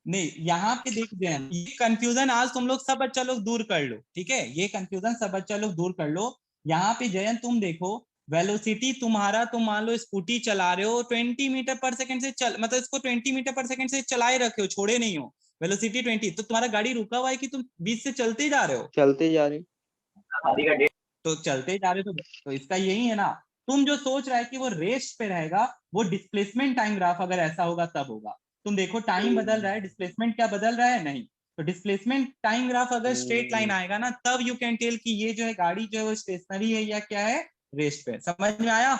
नहीं, यहाँ पे देख जयंत, ये कंफ्यूजन आज तुम लोग सब बच्चा लोग दूर कर लो, ठीक है, ये कंफ्यूजन सब बच्चा लोग दूर कर लो। यहाँ पे जयंत तुम देखो, वेलोसिटी तुम्हारा, तुम मान लो स्कूटी चला रहे हो 20 मीटर पर सेकंड से चल, मतलब इसको 20 मीटर पर सेकंड से चलाए रखे हो, छोड़े नहीं हो, वेलोसिटी 20, तो तुम्हारा गाड़ी रुका हुआ है कि तुम बीच से चलते जा रहे हो? चलते जा रहे। तो चलते जा रहे हो, तो इसका यही है ना, तुम जो सोच रहा है कि वो रेस्ट पे रहेगा, वो डिस्प्लेसमेंट टाइम ग्राफ अगर ऐसा होगा तब होगा। तुम देखो टाइम बदल रहा है, डिस्प्लेसमेंट क्या बदल रहा है, नहीं। तो डिस्प्लेसमेंट टाइम ग्राफ अगर स्ट्रेट लाइन आएगा ना, तब यू कैन टेल कि ये जो है गाड़ी जो है वो स्टेशनरी है या क्या है, रेस्ट पे। समझ में आया?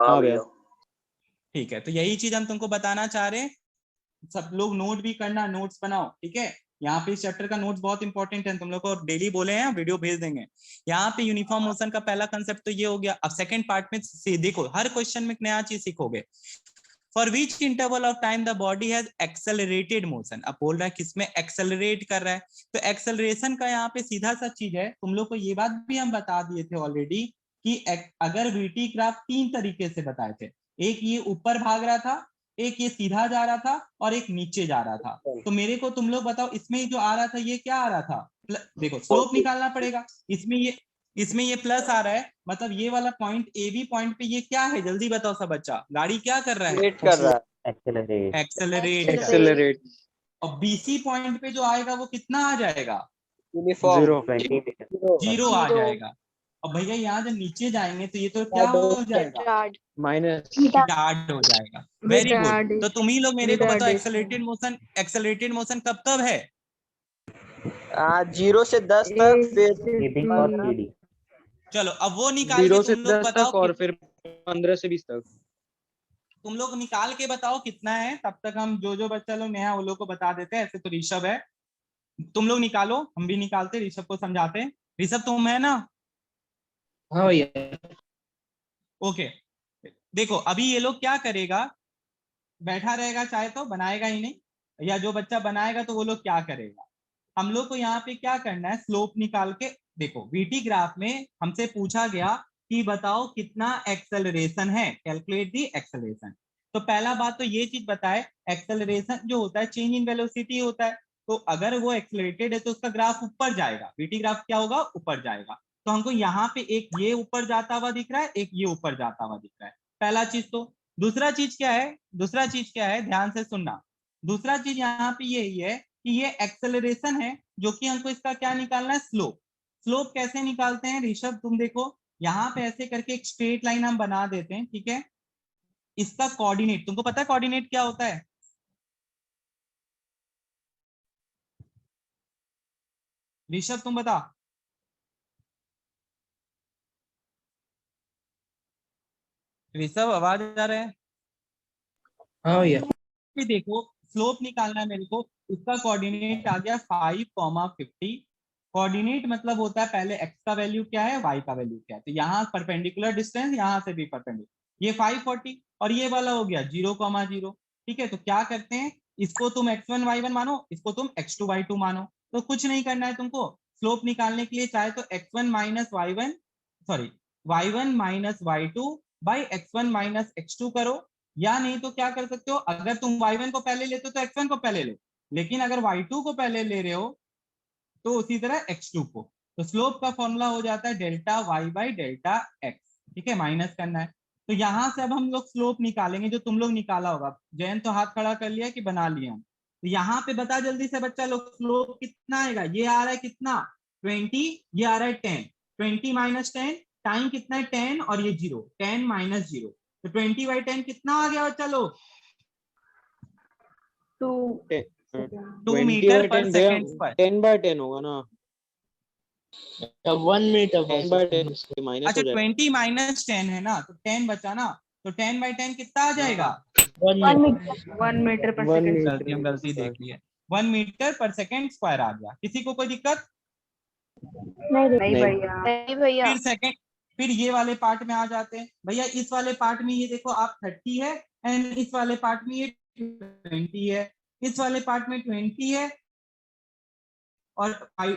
हाँ भैया। ठीक है, तो यही चीज हम तुमको बताना चाह रहे हैं। सब लोग नोट भी करना, नोट्स बनाओ, ठीक है। यहाँ पे इस चैप्टर का नोट्स बहुत इंपॉर्टेंट है, तुम लोग को डेली बोले हैं, वीडियो भेज देंगे। यहाँ पे यूनिफॉर्म मोशन का पहला कंसेप्ट तो ये हो गया। अब सेकंड पार्ट में देखो, हर क्वेश्चन में एक नया चीज सीखोगे। For which interval of time the body has accelerated motion. अब बोल रहा है किसमें एक्सेलरेट कर रहा है, तो एक्सेलरेशन का यहाँ पे सीधा सा चीज है, तुम लोग को ये बात भी हम बता दिए थे ऑलरेडी कि अगर वीटी ग्राफ 3 तरीके से बताए थे, एक ये ऊपर भाग रहा था, एक ये सीधा जा रहा था और एक नीचे जा रहा था। तो मेरे को तुम लोग बताओ इसमें जो आ रहा था ये क्या आ रहा था, देखो स्लोप निकालना पड़ेगा, इसमें ये प्लस आ रहा है, मतलब ये वाला पॉइंट ए बी पॉइंट पे ये क्या है, जल्दी बताओ सब बच्चा, गाड़ी क्या कर रहा है, वेट कर रहा है। एक्सेलरेट एक्सेलरेट कर रहा है। एक्सेलरेट और बीसी पॉइंट पे जो आएगा वो कितना आ जाएगा, यूनिफॉर्म 20 मीटर। 0 आ जाएगा। और भैया यहाँ जब नीचे जाएंगे तो ये तो क्या हो जाएगा, माइनस रिटार्ड हो जाएगा। Very good. Retardation. तो तुम ही लोग मेरे को बताओ Retardation. एक्सेलरेटेड मोशन कब कब है, 0 से 10 तक, फिर लीडिंग और लीडिंग। चलो अब वो निकाल 0 के से तुम लोग 10 बताओ तक और फिर 15 से 20 तक। तुम लोग निकाल के बताओ कितना है, तब तक हम जो बच्चा लोग नया वो लोग को बता देते हैं। ऐसे तो ऋषभ है, तुम लोग निकालो, हम भी निकालते, ऋषभ को समझाते हैं। ऋषभ तुम है ना? हाँ भैया। ओके, देखो अभी ये लोग क्या करेगा, बैठा रहेगा चाहे तो बनाएगा ही नहीं, या जो बच्चा बनाएगा तो वो लोग क्या करेगा, हम लोग को यहाँ पे क्या करना है, स्लोप निकाल के देखो वीटी ग्राफ में हमसे पूछा गया कि बताओ कितना एक्सेलरेशन है, कैलकुलेट दी एक्सेलरेशन। तो पहला बात तो ये चीज बताए, एक्सेलरेशन जो होता है चेंज इन वेलोसिटी होता है, तो अगर वो एक्सेलरेटेड है तो उसका ग्राफ ऊपर जाएगा, वीटी ग्राफ क्या होगा, ऊपर जाएगा। तो हमको यहाँ पे एक ये ऊपर जाता हुआ दिख रहा है, एक ये ऊपर जाता हुआ दिख रहा है, पहला चीज। तो दूसरा चीज क्या है, ध्यान से सुनना। दूसरा चीज यहाँ पे यही है कि ये एक्सेलरेशन है, जो कि हमको इसका क्या निकालना है, स्लोप। स्लोप कैसे निकालते हैं ऋषभ, तुम देखो यहाँ पे ऐसे करके एक स्ट्रेट लाइन हम बना देते हैं, ठीक है। इसका कोऑर्डिनेट तुमको पता है, कोऑर्डिनेट क्या होता है, ऋषभ तुम बता। ऋषभ आवाज आ रहा है? हाँ भैया। फिर देखो स्लोप निकालना है मेरे को, इसका कोऑर्डिनेट आ गया 5,50। कोऑर्डिनेट मतलब होता है पहले x का वैल्यू क्या है, y का वैल्यू क्या है, तो यहाँ परपेंडिकुलर डिस्टेंस, यहाँ से भी परपेंडिकुलर, ये 540 और ये वाला हो गया 0,0। ठीक है, तो क्या करते हैं, इसको तुम x1 y1 मानो, इसको तुम x2 y2 मानो। तो कुछ नहीं करना है तुमको, स्लोप निकालने के लिए चाहे तो x1 minus y1 sorry y1 minus y2 by x1 minus x2 करो, या नहीं तो क्या कर सकते हो, अगर तुम y1 को पहले लेते हो तो x1 को पहले लो, लेकिन अगर y2 को पहले ले रहे हो तो उसी तरह x2 को। तो स्लोप का फॉर्मूला हो जाता है delta y by delta x, ठीक है, माइनस करना है। तो यहाँ से अब हम लोग स्लोप निकालेंगे, जो तुम लोग निकाला होगा। जयंत तो हाथ खड़ा कर लिया कि बना लिया हम, तो यहाँ पे बता जल्दी से बच्चा लोग, स्लोप कितना आएगा, ये आ रहा है कितना 20, ये आ रहा है 10, 20 माइनस 10, टाइम कितना है 10 और ये 0, 10 माइनस 0, तो 20 बाई 10 कितना आ गया बच्चा लोग, 2 मीटर पर सेकेंड स्क्वायर। 10 by 10 होगा ना, 1 मीटर 10 by 10 माइनस अच्छा हो जाएगा। 20 माइनस 10 है ना, तो 10 बचा ना, तो 10 बाई 10 कितना आ जाएगा, 1 मीटर पर सेकंड। गलती देख ली है, 1 मीटर पर सेकेंड स्क्वायर आ गया। किसी को कोई दिक्कत? नहीं भैया। नहीं भैया। फिर सेकेंड, फिर ये वाले पार्ट में आ जाते हैं भैया। इस वाले पार्ट में ये देखो आप 30 है, एंड इस वाले पार्ट में ये 20 है, इस वाले पार्ट में 20 है, और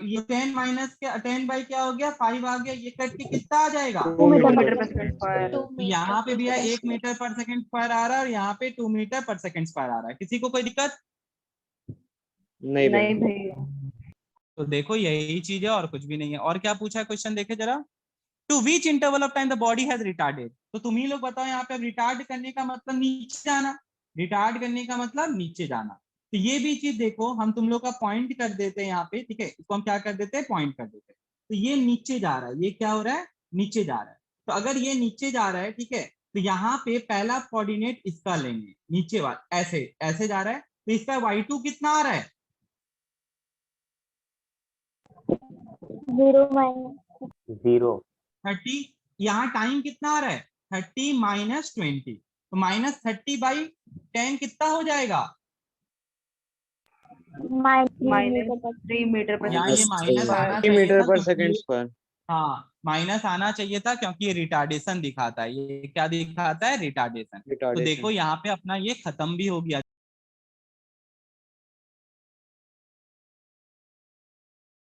ये 10 माइनस के 10 बाई क्या हो गया 5 आ गया, ये कट के कितना आ जाएगा, 2 मीटर पर सेकंड स्क्वायर। टू तो यहाँ पे भी 1 मीटर पर सेकंड स्क्वायर आ रहा है, और यहाँ पे 2 मीटर पर सेकंड स्क्वायर आ रहा है। किसी को कोई दिक्कत? नहीं नहीं भैया। भैया। तो देखो यही चीज है और कुछ भी नहीं है। और क्या पूछा है क्वेश्चन, देखे जरा, to which interval of time the body has retarded. तो तुम ही लोग बताओ यहाँ पे, रिटार्ड करने का मतलब नीचे जाना, रिटार्ड करने का मतलब नीचे जाना। तो ये भी चीज देखो, हम तुम लोग का पॉइंट कर देते हैं यहाँ पे, ठीक है, इसको हम क्या कर देते हैं, पॉइंट कर देते हैं। तो ये नीचे जा रहा है, ये क्या हो रहा है, नीचे जा रहा है। तो अगर ये नीचे जा रहा है, ठीक है, तो यहाँ पे पहला कोऑर्डिनेट इसका लेंगे, नीचे वाला ऐसे ऐसे जा रहा है, तो इसका y2 कितना आ रहा है, 0 30। यहाँ टाइम कितना आ रहा है 30 माइनस 20, तो माइनस 30 बाई 10 कितना हो जाएगा, -3 मीटर पर यहाँ ये माइनस आना 3 मीटर चाहिए था, पर क्योंकि सेकंड ये स्क्वायर। हाँ माइनस आना चाहिए था क्योंकि ये रिटार्डेशन दिखाता है। ये क्या दिखाता है? रिटार्डेशन। तो देखो यहाँ पे अपना ये खत्म भी हो गया।